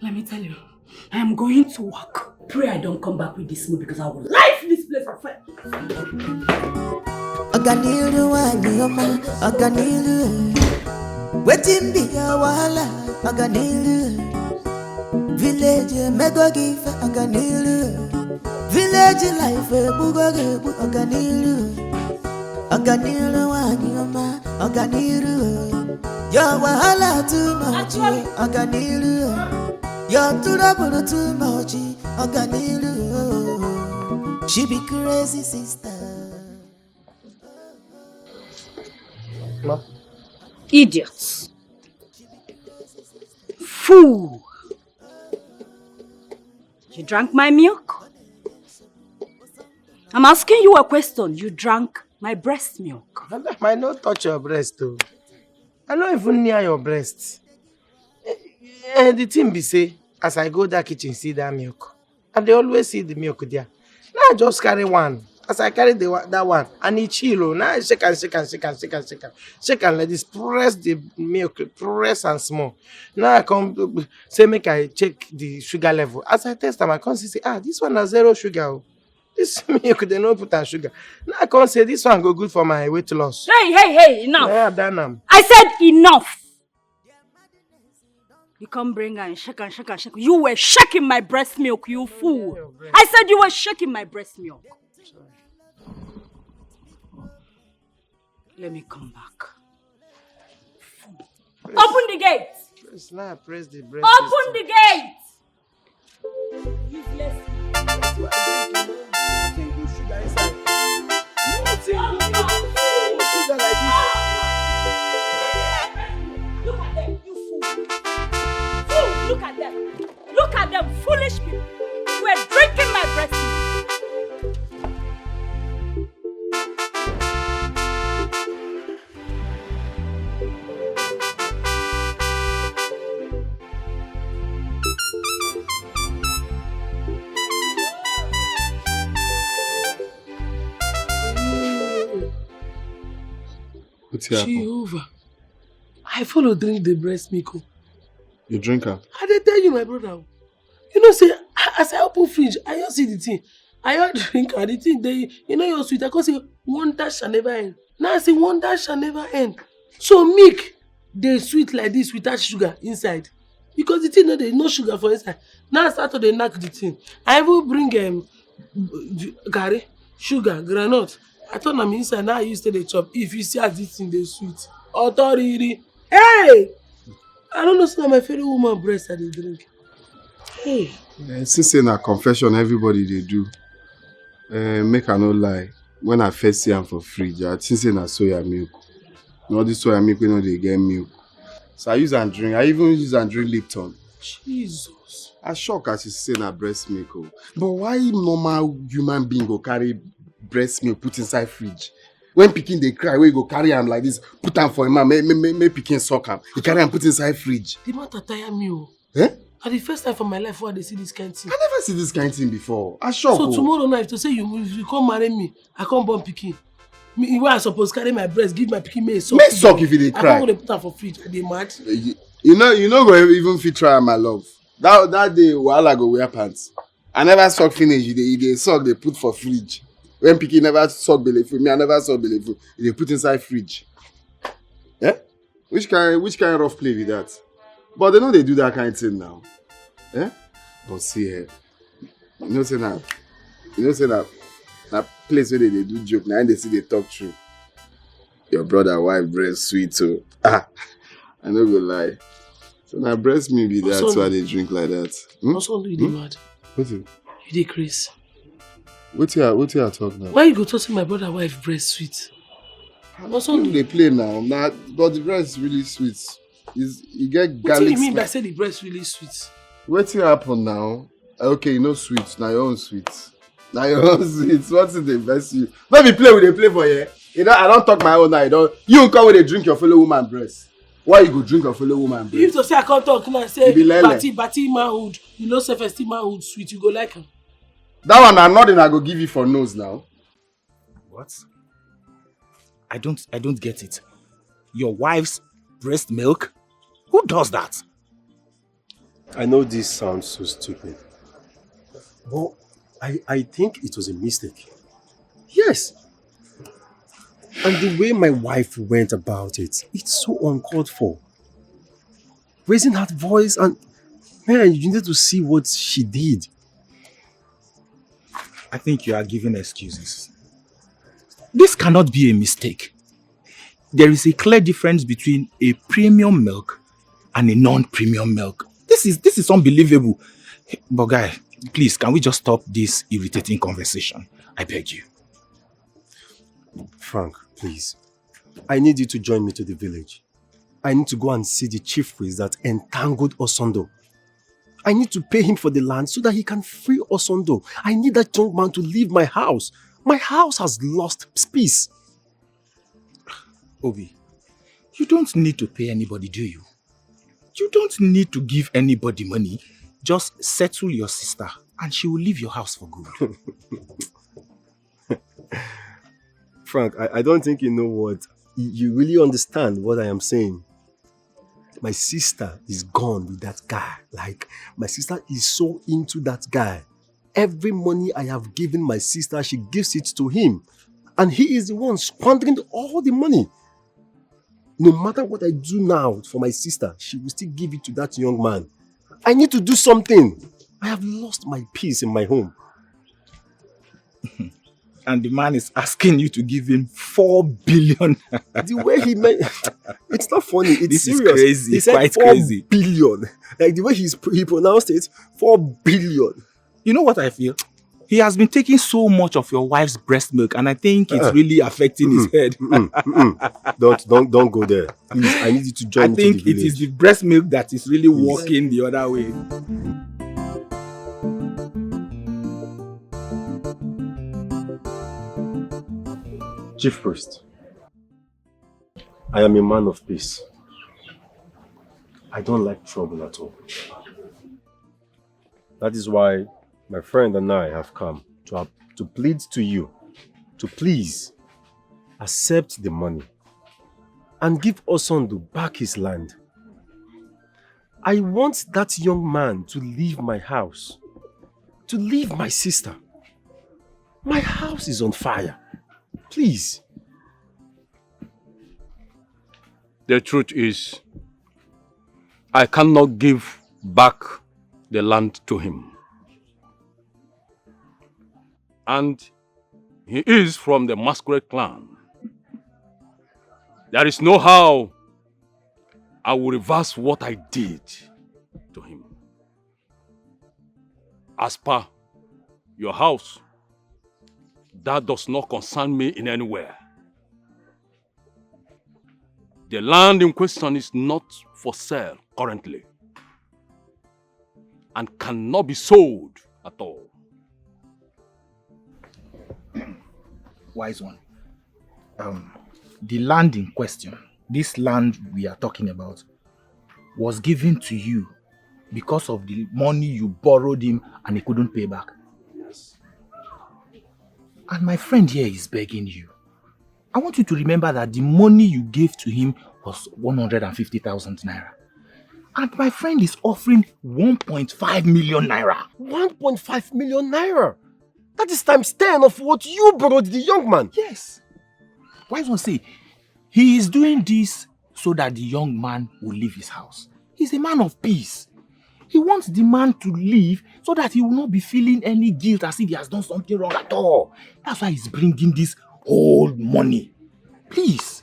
Let me tell you. I am going to work. Pray I don't come back with this mood because I will light this place on fire. Aganiru wanyoma, aganiru. Wetin be your wahala, aganiru. Village mego give aganiru. Village life bugo gebu aganiru. Aganiru wanyoma, aganiru. Your wahala too much, aganiru. Your trouble too much, aganiru. She be crazy, sister. Idiots. fool! You drank my milk? I'm asking you a question. You drank my breast milk. Madam, I don't touch your breast though. I don't even near your breast. The thing be say, as I go that kitchen see that milk, and they always see the milk there. Now I just carry one. As I carry that one, and it chill. Now I shake and let this press the milk, press and small. Now I come say make I check the sugar level. As I test them, I come say, this one has 0 sugar. This milk they no put on sugar. Now I come say this one go good for my weight loss. Hey, enough. Yeah, done. I said enough. You come bring her and shake. You were shaking my breast milk, you fool. I said you were shaking my breast milk. Let me come back. Open the gate. Press now, press the breast. Open the gate. Useless. Look at them, you fool. Fool, look at them. Look at them, foolish people. We're drinking my breast milk. Jehovah, I follow drink the breast milk. You drink her? I did tell you, my brother. You know, say, as I open fridge, I just see the thing. I just drink her, the thing, you're sweet. I can say, wonder shall never end. Now I say, wonder shall never end. So milk, they sweet like this without sugar inside. Because the thing, there's no sugar for inside. Now I start to knock the thing. I will bring gari, sugar, granite. I told them inside, now I used to the chop. If you see as this thing, they sweet. Authority. Hey! I don't know, so my favorite woman breast that they drink. Hey. Since in a confession, everybody they do. Make I no lie. When I first see them for fridge, I think say na soya milk. Not this soya milk, we know they get milk. So I use and drink. I even use and drink Lipton. Jesus. I shock as you say na breast milk. But why normal human being go carry breast milk put inside fridge? When pikin they cry, we go carry am like this, put am for him, make pikin suck am. You carry am put inside fridge. The matter tire me. Eh? And the first time for my life where they see this kind of thing. I never see this kind of thing before. I shock. So tomorrow night, to say you come marry me, I come born pikin. Me, where I suppose carry my breast, give my pikin may suck. May suck if they cry. I can't put am for fridge. Are they mad? You know go even fit try my love. That day, while I go wear pants. I never suck finish. They suck, they put for fridge. When pikin never suck belleful, me I never suck belleful. They put inside fridge. Yeah? Which kind of rough play with that? But they know they do that kind of thing now. Yeah? But see here. You know say that place where they do joke now and they see they talk true. Your brother wife breast sweet too. I no go lie. So now breast milk be that's why they drink like that. Also you dey mad. What's it? You dey crazy. What you are talking now? Why you go talk to my brother wife breast sweet? Also they play now. But the breast is really sweet. You get garlic. What do you mean by say the breast really sweet? What happen now? Okay, you know sweet. Now your own sweet. Now your own sweet. What's the best you? Let me play with the play for you. You know, I don't talk my own now. You come with a drink your fellow woman breast. Why you go drink your fellow woman breast? If to say I can't talk now, say Bati manhood, you know self-esteem manhood sweet, you go like him. That one I'm nothing I go give you for nose now. What? I don't get it. Your wife's breast milk? Who does that? I know this sounds so stupid, but I think it was a mistake. Yes. And the way my wife went about it, it's so uncalled for. Raising her voice and, man, you need to see what she did. I think you are giving excuses. This cannot be a mistake. There is a clear difference between a premium milk and a non-premium milk. This is unbelievable. But guy, please, can we just stop this irritating conversation? I beg you. Frank, please. I need you to join me to the village. I need to go and see the chief priest that entangled Osondo. I need to pay him for the land so that he can free Osondo. I need that young man to leave my house. My house has lost peace. Obi, you don't need to pay anybody, do you? You don't need to give anybody money. Just settle your sister and she will leave your house for good. Frank, I don't think you know what. You really understand what I am saying. My sister is gone with that guy. Like, my sister is so into that guy. Every money I have given my sister, she gives it to him. And he is the one squandering all the money. No matter what I do now for my sister, she will still give it to that young man. I need to do something. I have lost my peace in my home. And the man is asking you to give him 4 billion. The way he made it's not funny, it's this serious. Is crazy. He said quite 4 crazy. billion. Like the way he pronounced it, 4 billion. You know what I feel? He has been taking so much of your wife's breast milk, and I think it's really affecting his head. Don't go there. Please, I need you to join I me to think the it is village. the breast milk that is really working the other way. Chief priest, I am a man of peace. I don't like trouble at all. That is why my friend and I have come to plead to you to please accept the money and give Osondo back his land. I want that young man to leave my house, to leave my sister. My house is on fire. Please. The truth is, I cannot give back the land to him. And he is from the Masquerade clan. There is no how I will reverse what I did to him. As per your house, that does not concern me in any way. The land in question is not for sale currently and cannot be sold at all. Wise one. The land in question, this land we are talking about, was given to you because of the money you borrowed him and he couldn't pay back. Yes. And my friend here is begging you. I want you to remember that the money you gave to him was 150,000 naira. And my friend is offering 1.5 million naira. 1.5 million naira? That is times 10 of what you borrowed the young man. Yes. Wise one say, he is doing this so that the young man will leave his house. He's a man of peace. He wants the man to leave so that he will not be feeling any guilt as if he has done something wrong at all. That's why he's bringing this whole money. Please.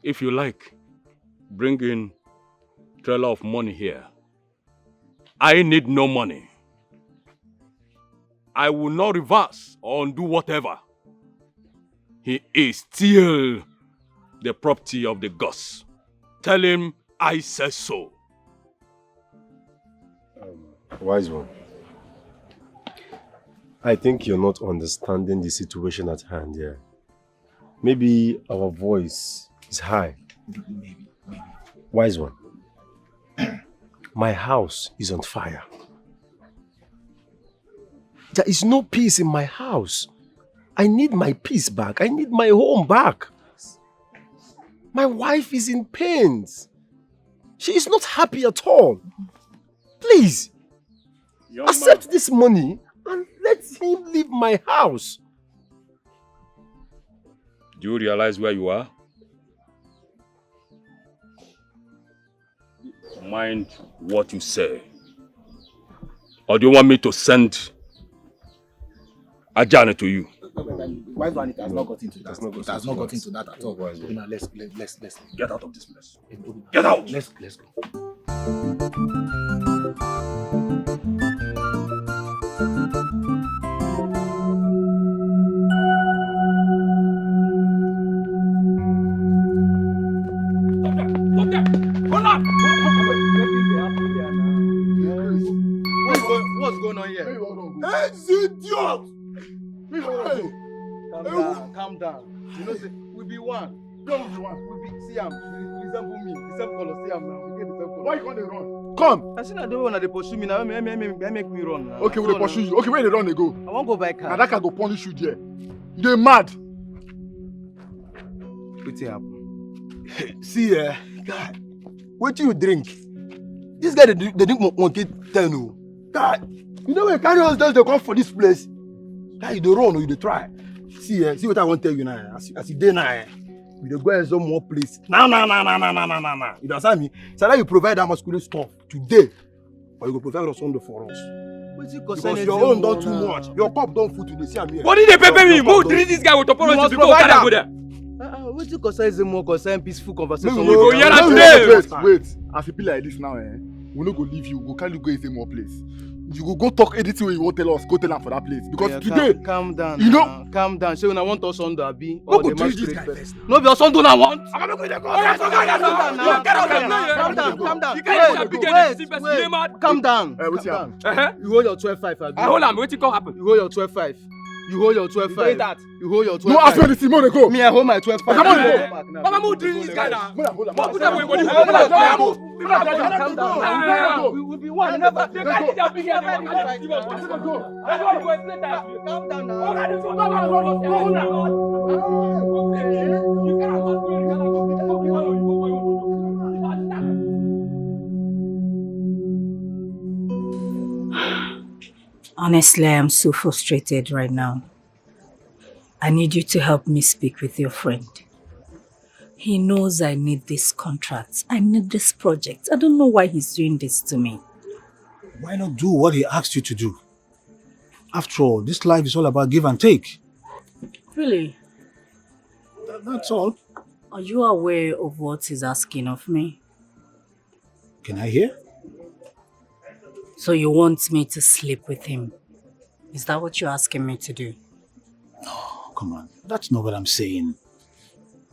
If you like, bring in trailer of money here. I need no money. I will not reverse or undo whatever. He is still the property of the gods. Tell him I said so. Wise one. I think you're not understanding the situation at hand here. Maybe our voice is high. Maybe. Wise one. My house is on fire. There is no peace in my house. I need my peace back. I need my home back. My wife is in pains. She is not happy at all. Please, accept this money and let him leave my house. Do you realize where you are? Mind what you say. Or do you want me to send Ajane to you? Wise one, it has not got into that. It has not got into that at all. Now let's get out of this place. Get out! Let's go. This idiot! Calm down. You know, say, we be one. Don't be one. We be, see him. Resemble me. The same color, see him now. We get the same color. Why you gonna run? Come! I see that the one that they pursue me now. Make me run now. Okay, we dey pursue you. Okay, where they run they go? I won't go by car. Now that can go punish you there. You dey mad. What's happen? See, God, what do you drink? This guy, they drink monkey 10. Oh. God, you know when carry us down, they come for this place. God, you don't run or you don't try. See, see what I want to tell you now. As you day now, we dey go in some more place. Nah. You understand me? So now you provide that masculine stuff today, or you go provide us something for us. Because your own done too much. Your cup don't full today. See, I'm here. What did they pay me? Who treat this guy with apology before I go there? What you concern is more concern peaceful conversation. We go here today. Wait. As you be like this now, we no go leave you. We go carry you go a more place. You go talk anything you want tell us. Go tell them for that place. Because today, calm down. You know, calm down. So when I want us on the be or the masquerade first. No, be us on do I want. I'm not going to go. Calm down. You can't be getting calm down. What's your You hold your 12-5. I hold on. What's going to happen? You hold your 12-5. You hold your 12-5. You hold your 12-5. No, ask me anything more. Go. Me, I hold my 12-5. Come on, go. Mama, who treat this guy now? Calm down. We will be one. Never. Calm down now. Honestly, I am so frustrated right now. I need you to help me speak with your friend. He knows I need this contract. I need this project. I don't know why he's doing this to me. Why not do what he asked you to do? After all, this life is all about give and take. Really? That's all. Are you aware of what he's asking of me? Can I hear? So you want me to sleep with him? Is that what you're asking me to do? No, come on. That's not what I'm saying.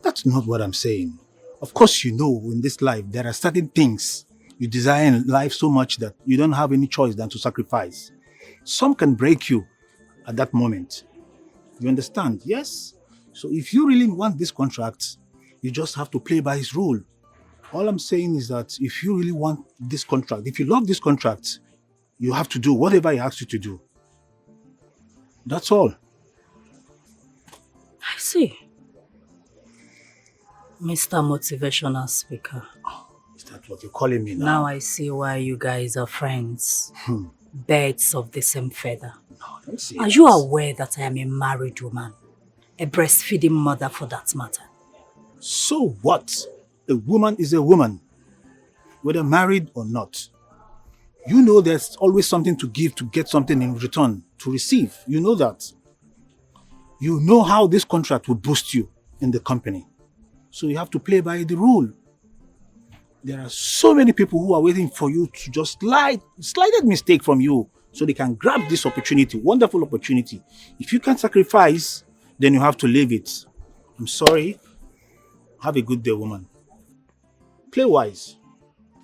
That's not what I'm saying. Of course, you know, in this life, there are certain things you desire in life so much that you don't have any choice than to sacrifice. Some can break you at that moment. You understand? Yes? So if you really want this contract, you just have to play by his rule. All I'm saying is that if you really want this contract, if you love this contract, you have to do whatever he asks you to do. That's all. I see. Mr. Motivational Speaker. Oh, is that what you're calling me now? Now I see why you guys are friends. Birds of the same feather. No, don't say Are you aware that I am a married woman? A breastfeeding mother for that matter. So what? A woman is a woman, whether married or not. You know there's always something to give to get something in return, to receive. You know that. You know how this contract will boost you in the company. So you have to play by the rule. There are so many people who are waiting for you to just slight mistake from you so they can grab this opportunity, wonderful opportunity. If you can't sacrifice, then you have to leave it. I'm sorry. Have a good day, woman. Play wise.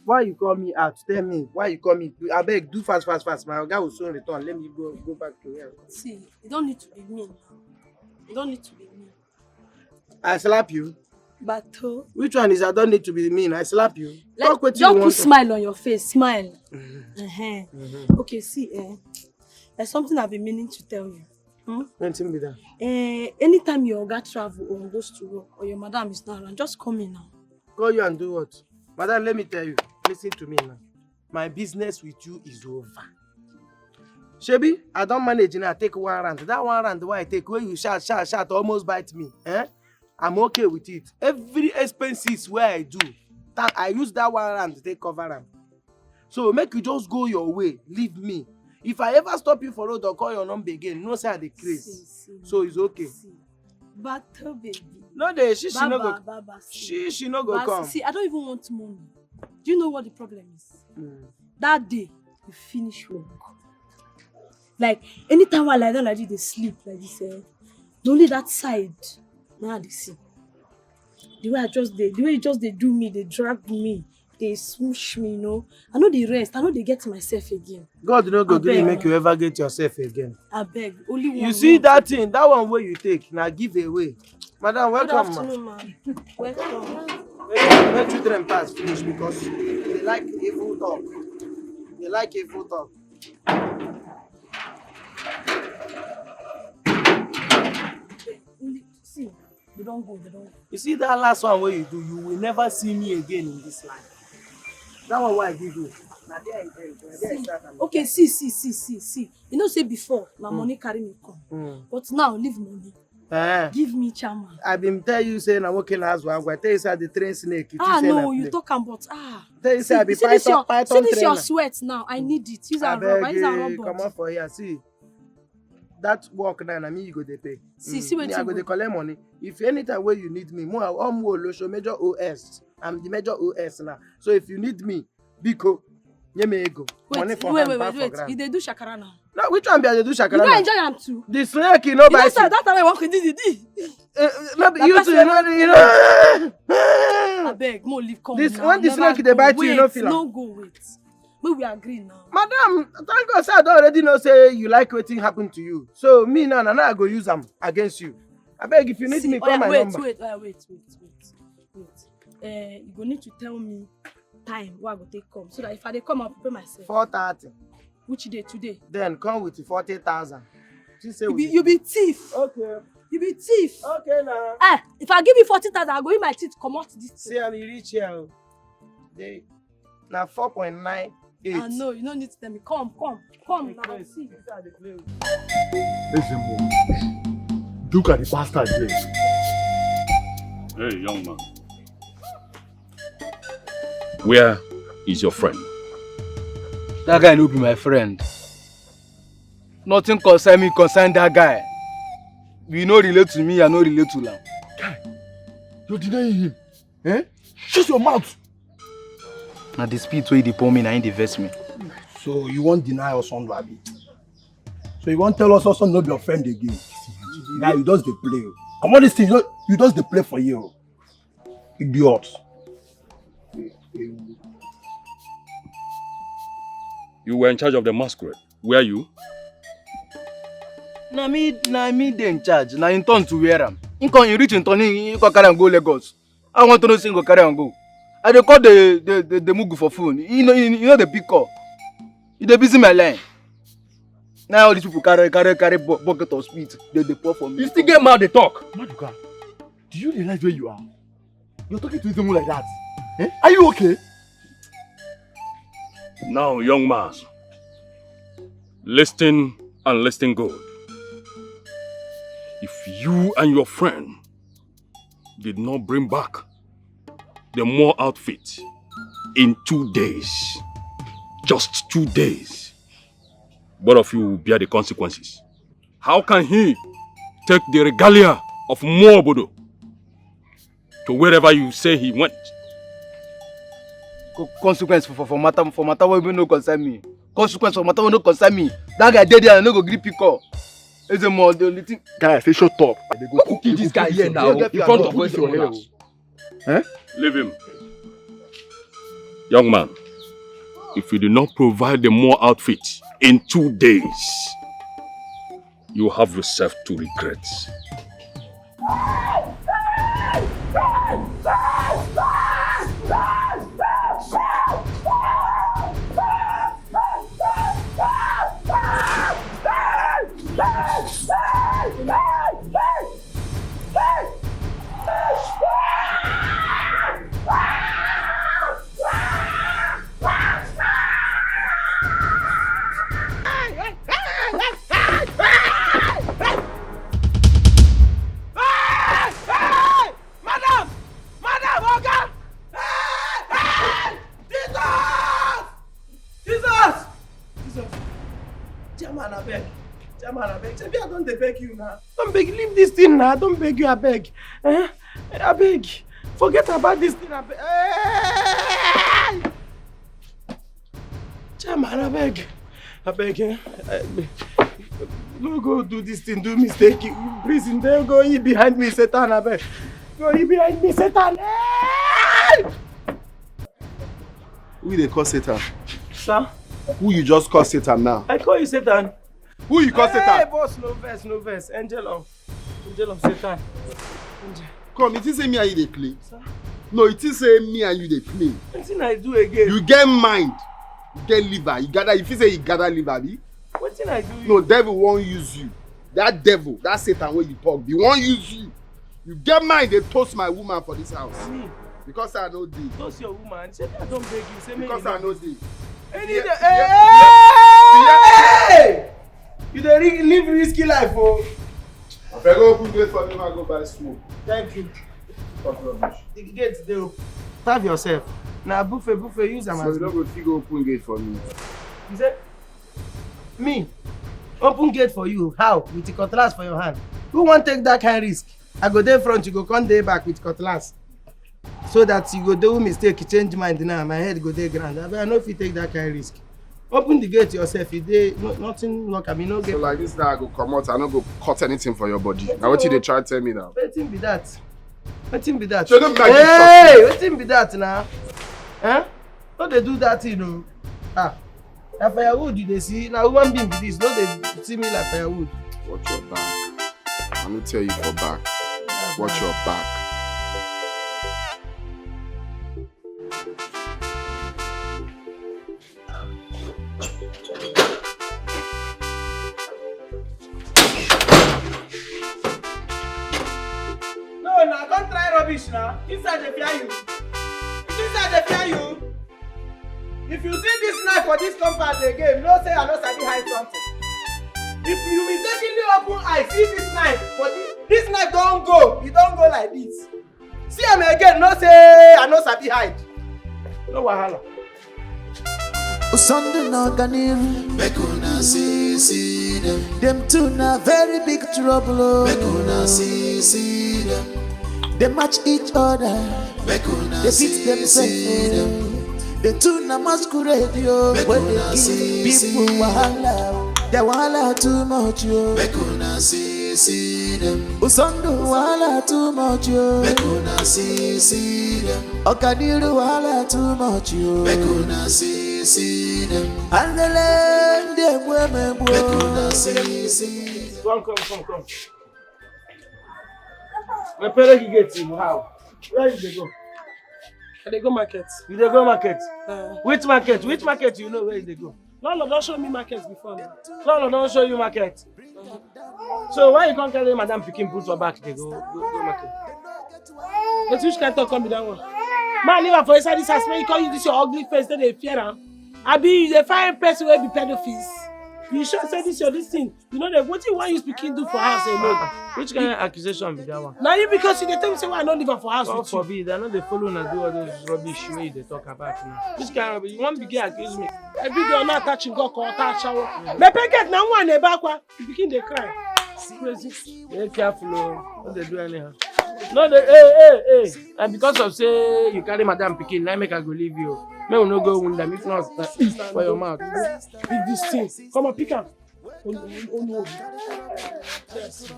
Why you call me out? Tell me. Why you call me? I beg, do fast. My guy will soon return. Let me go back to here. See, you don't need to be mean. You don't need to be mean. I slap you. But which one is I don't need to be mean? I slap you. Talk what you want. Just put smile on your face. Smile. Okay, see, there's something I've been meaning to tell you. Anything be that? Anytime your guy travel or goes to work or your madam is not around, just call me now. Call you and do what? Madam, let me tell you. Listen to me now. My business with you is over. Shebi, I don't manage now. Take one round. That one round why I take when you shout, almost bite me. I'm okay with it. Every expenses where I do, that I use that one round to take cover them. So make you just go your way. Leave me. If I ever stop you for road or call your number again, no say I dey craze. So it's okay. But baby. No dey, she no go. She no go come. See, I don't even want money. Do you know what the problem is? That day, you finish work. Like anytime I lie down like this, they sleep like this. Only that side. Now they see. The way you just they do me, they drag me. they smoosh me, you know. I know the rest. I know they get myself again. God no go gree make you ever get yourself again. I beg. Only one. You see that thing, that one where you take, now give away. Madam, welcome. Good afternoon, ma'am. Welcome. Let children pass finish because they like evil talk. They like evil talk. See, they don't go. You see that last one where you do, you will never see me again in this life. That one why I give you. Okay, see. You know, say before, my money carry me come. But now, leave money. Give me chairman. I been tell you saying I'm working as well. I tell you say the train snake. No, you talk about Tell you say I be see python trainer. See this your sweat now. I need it. Use a rubber. Come on for here. See that work now. I mean you go dey pay. See what I go dey collect money. If anytime where you need me, more show major OS. I'm the major OS now. So if you need me, Biko, me ego. Money for wait. You dey do shakara now. No, which one be I dey do shakara? You go enjoy am too. The snake, you know, by that time I walk with this. You too, you know. I beg, more leave come. This when the snake they bite you, you know feel. No go wait. But we agree now. Madam, thank God, sir, I don't already know say you like wetin happen to you. So me now I go use them against you. I beg if you need me, call my number. Wait. You go need to tell me time where I go take come so that if I dey come, I'll prepare myself. 4:30. Which day today? Then come with 40,000. You be thief. Okay. You be thief. Okay now. If I give you 40,000, I'll go in my teeth come out this. See, I be rich here. They now 4.98. I know you don't need to tell me. Come now. See. Listen, boy. Look at the bastard there. Hey, young man. Where is your friend? That guy no be my friend. Nothing concern that guy. We no relate to me, I no relate to him. Guy, you're denying him. Eh? Shut your mouth. Now the speed way they pour me, now he vex me. So you won't deny us on Labi. So you won't tell us also not your friend again. Now you just the play. Come on, this thing you just the play for you. Idiot. You were in charge of the masquerade. Were you? Na me dey in charge. Na in turn to wear am. In reach in turn, he go carry am go Lagos. I want to know say go carry am go. I dey call the Mugu for phone. You know the pick call. You dey busy my line. Now all these people carry bucket of spit. They pour for me. You still get mad they talk. Maduka, do you realize where you are? You're talking to someone like that. Eh? Are you okay? Now, young man, listen and listen good. If you and your friend did not bring back the more outfit in 2 days, just 2 days, both of you will bear the consequences. How can he take the regalia of Moobodo to wherever you say he went? Consequence for matter wey no concern me. Consequence for matter wey no concern me. That guy dead there and no go gree pick up. It's a more the only thing. Guy, say shut up. They go kill this guy here now in front of us. Eh? Leave him. Young man, if you do not provide the more outfit in 2 days, you have yourself to regret. Don't beg you now. Don't beg, leave this thing now. Don't beg you, I beg. I beg. Forget about this thing, I beg. Chairman, I beg. I beg. No go do this thing, do mistake. Prison, there go you behind me, Satan, I beg. Go you behind me, Satan. Who they call Satan? Sir? Who you just call Satan now? I call you Satan. Who you call Hey, Satan? boss, no verse. Angel of Satan. Angel. Come, it is say me and you they play. Sir? No, it is say me and you they play. What I do again? You get mind. You get liver. You gather. If you say you gather liver, be? What did I do? No, devil won't use you. That devil, that Satan where you talk, he won't use you. You get mind, they toast my woman for this house. Me? Because I know thee. Toast your woman. Say I don't beg you. Say because I know thee. Hey! You don't live risky life, oh. If I go open gate for me, I go buy smoke. Thank you. Talk rubbish. The gate there. Serve yourself. Now buffet, use them. So you don't go figure open gate for me. You say, me? Open gate for you. How? With the cutlass for your hand. Who won't take that kind of risk? I go there front, you go come there back with cutlass. So that you go do mistake, you change mind now. My head go there grand. I know if you take that kind of risk. Open the gate yourself. You dey nothing work. I mean, no get. So like this now, I go come out. I don't go cut anything for your body. Now what you they try to tell me now? Wetin be that? Wetin be that? So don't like hey, wetin be that now? Huh? No dey do that, you know. Ah, na firewood you dey see. Na human being be this. No dey see me like firewood. Watch your back. I'm gonna tell you for back. Watch your back. No, don't try rubbish now. Inside they fear you. Inside they fear you. If you see this knife for this compound again, no say I no sabi hide something. If you mistakenly open eye, see this knife, but this knife don't go. It don't go like this. See him again, no say I no sabi hide. No wahala. Sunday no ganiru, make una see them two na very big trouble. Make una see them. They match each other. Make una they fit themselves. The two na masquerade yo. When they give people wahala. They wahala too much yo. Make una see them. Sunday wahala too much yo. Make una see them. Okadiru wahala too much yo. Make una see them. And the land them women go. Make una see. Come. My parents get you how? Where you dey go? They go market. You dey go market? Which market? Which market you know where you dey go? Lolo don't show me markets before. Lolo don't show you market. So why you can't carry Madam Pikin put for back? They go market. But which kind of talk come be that one? Man, leave her for inside this house. When you call you this your ugly face, then they fear her. I be the fine person will be pedophiles. You sure say this your this thing? You know that what you want you speaking do for house alone? Which kind of accusation be that one? Now you because you dey tell me say why I don't live her for house God with you. forbid, I know they follow and do all those rubbish way they talk about now. Which kind of rubbish? You want to begin accuse me? Every day not touching God or touch shower. Me packet now one dey back one. You begin dey cry. Crazy. Be careful, oh. What they do anyhow? No, hey. And because of say you carry Madam Pikin, now make I go leave you. May we no go wound them if not for your mouth. Pick this thing. Come on, pick her. Oh, yes.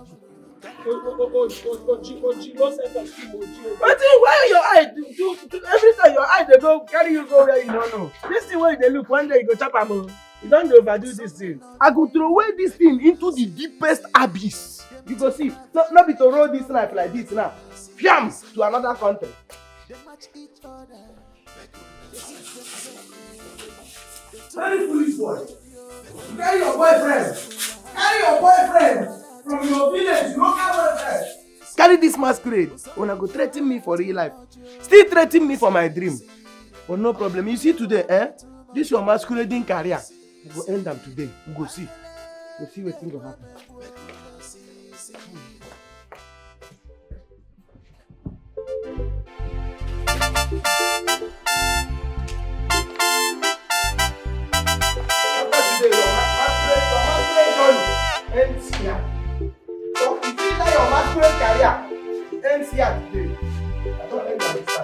But why your eye do every time your eye they go carry you go where you don't know. This thing where they look one day you go chop am. You don't overdo this thing. I go throw away this thing into the deepest abyss. You go see. Not be to roll this knife like this now. Fiam to another country. Very foolish boy. Carry your boyfriend. From your village, local boyfriend. Carry this masquerade. Una go threaten me for real life. Still threaten me for my dream. But no problem. You see today, this your masquerading career. We go end them today. We go see. We'll see what things will happen. After today, your masquerade ends here. So if you like your masquerade career, ends here today. I don't end them this time.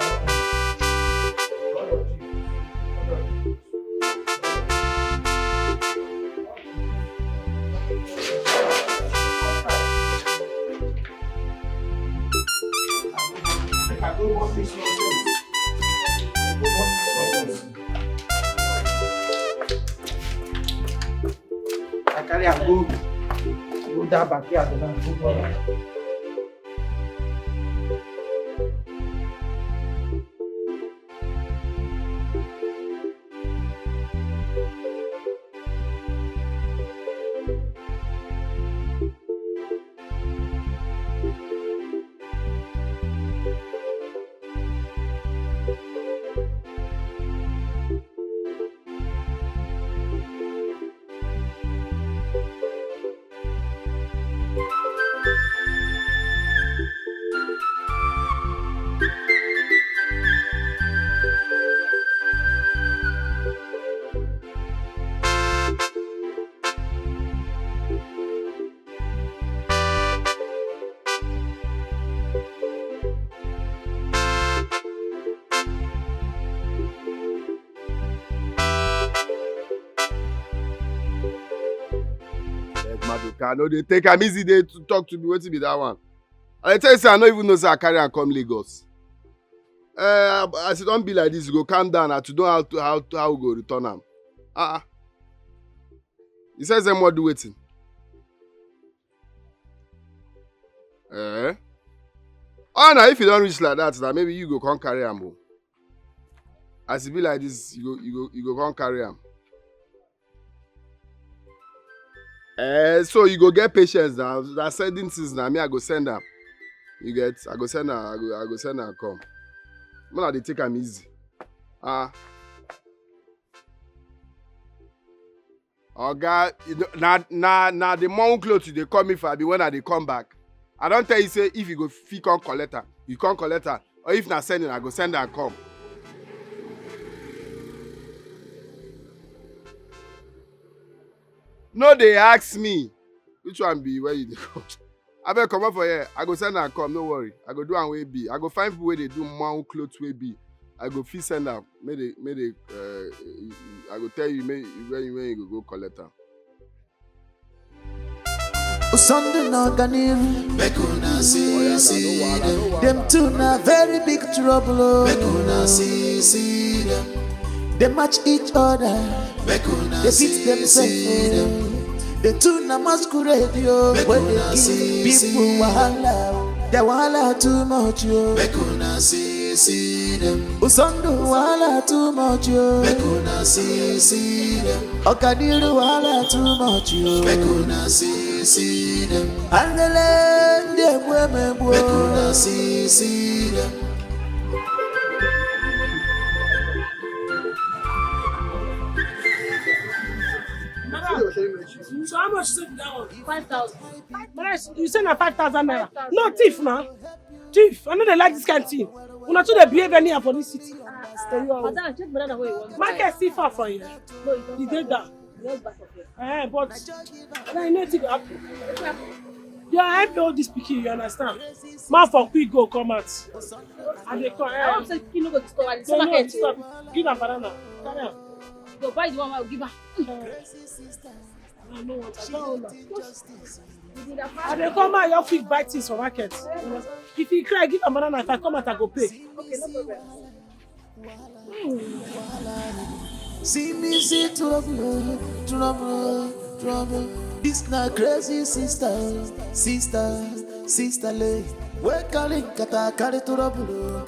I don't want this nonsense. Go that backyard now. I know they take am easy day to talk to me. Wetin be that one? I tell you say I no even know say I carry am come Lagos. As it don't be like this, you go calm down and to know how we go return am. He says them what do waiting. Oh now if you don't reach like that, now maybe you go come carry am. As it be like this, you go come carry am. So you go get patience now. That sending things now. Me I go send am. You get? I go send her. I go send her come. Man, they take am easy. Oga, na the month clothes they call me for be when they come back. I don't tell you say if you go fit come collect her, you come collect her. Or if not sending, I go send her come. No, they ask me which one be where you dey go. I better come up for here. I go send her come, no worry. I go do one way be. I go find people where they do month clothes way be. I go fit send her. I go tell you when you go collect her. Sunday no ganim, make una see them two na very big trouble. Make una see them. They match each other. Make una they fit themselves. The two na masquerade yo. When they give people wahala, they wahala too much yo. Make una see them. Sunday wahala too much yo. Make una see them. Okadiru wahala too much yo. Make una see them. Andele dem women boy. Make una see them. So how much is that one? 5,000. You say na 5,000 naira. No thief now. Thief. I know they like this kind of thing. Una too they behave anyhow for this city. Madam, check banana where you want. Market see far from here. No, you don't. You did that. Just back of here. But now you know it will happen. Yeah, I help all this pikin, you understand? Man for quick go come out. And they come. I want to say you no go to store. It's No, market. stop. Give her banana. Carry am. Go buy the one I will give her. I know what I don't know. And they come out, you quick buy things for market. If you cry, give a banana. If I come out, I go pay. Okay, no problem. See me see trouble. This not crazy sister lay. We carry kata carry trouble.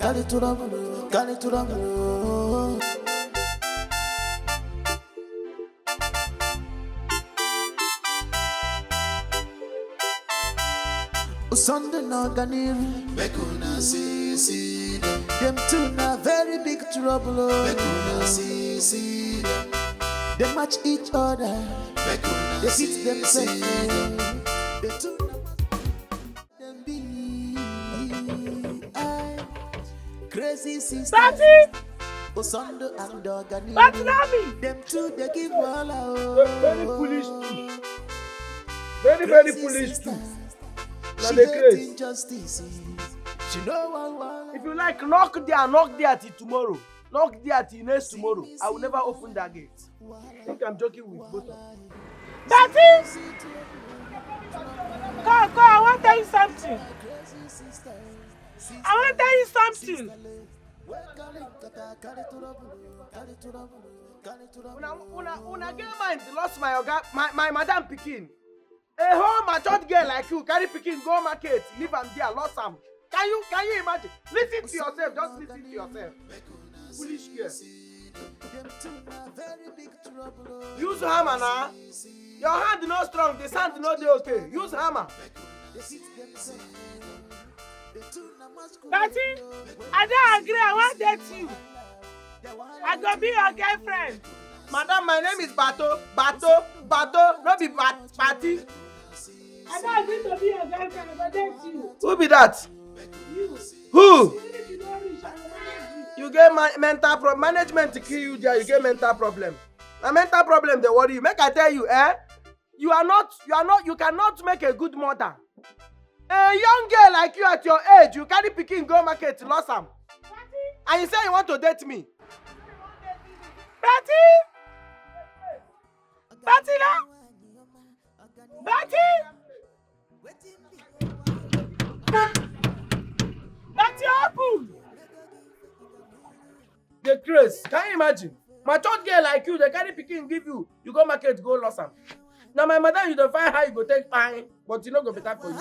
Sunday no ganim, make una see them two na very big trouble. Make una see them. They match each other. Make una they fit themselves. The two na them be crazy sister. That's it. Sunday and ganim. That's me. Them two they give all out. Very foolish too. Very foolish too. Now they crazy. If you like, knock there till tomorrow. Knock there till next tomorrow. I will never open that gate. I think I'm joking with both of you. That's it. Come, I want to tell you something. Una get mind lost my madam pikin. A whole matured girl like you carry pikin go market, leave am there, lost am. Can you imagine? Listen to yourself, just listen to yourself. Foolish girl. Use hammer now. Your hand no strong, the sand no dey okay. Use hammer. Betty, I don't agree. I want to date you. I go be your girlfriend. Madam, my name is Bato, no be Patty. I don't agree to be your girlfriend. I go date you. Who be that? You. Who? If you don't reach, I will manage you. You get mental problem. Management to kill you there. You get mental problem. A mental problem they worry you. Make I tell you, you cannot make a good mother. A young girl like you at your age, you carry pikin go market to lost am. And you say you want to date me. Betty! Betty, no! Betty! Betty, open! The craze. Can you imagine? My church girl like you, they carry pikin give you. You go market, go lost am. Now my mother, you don't find how you go take fine, but you no go better for you.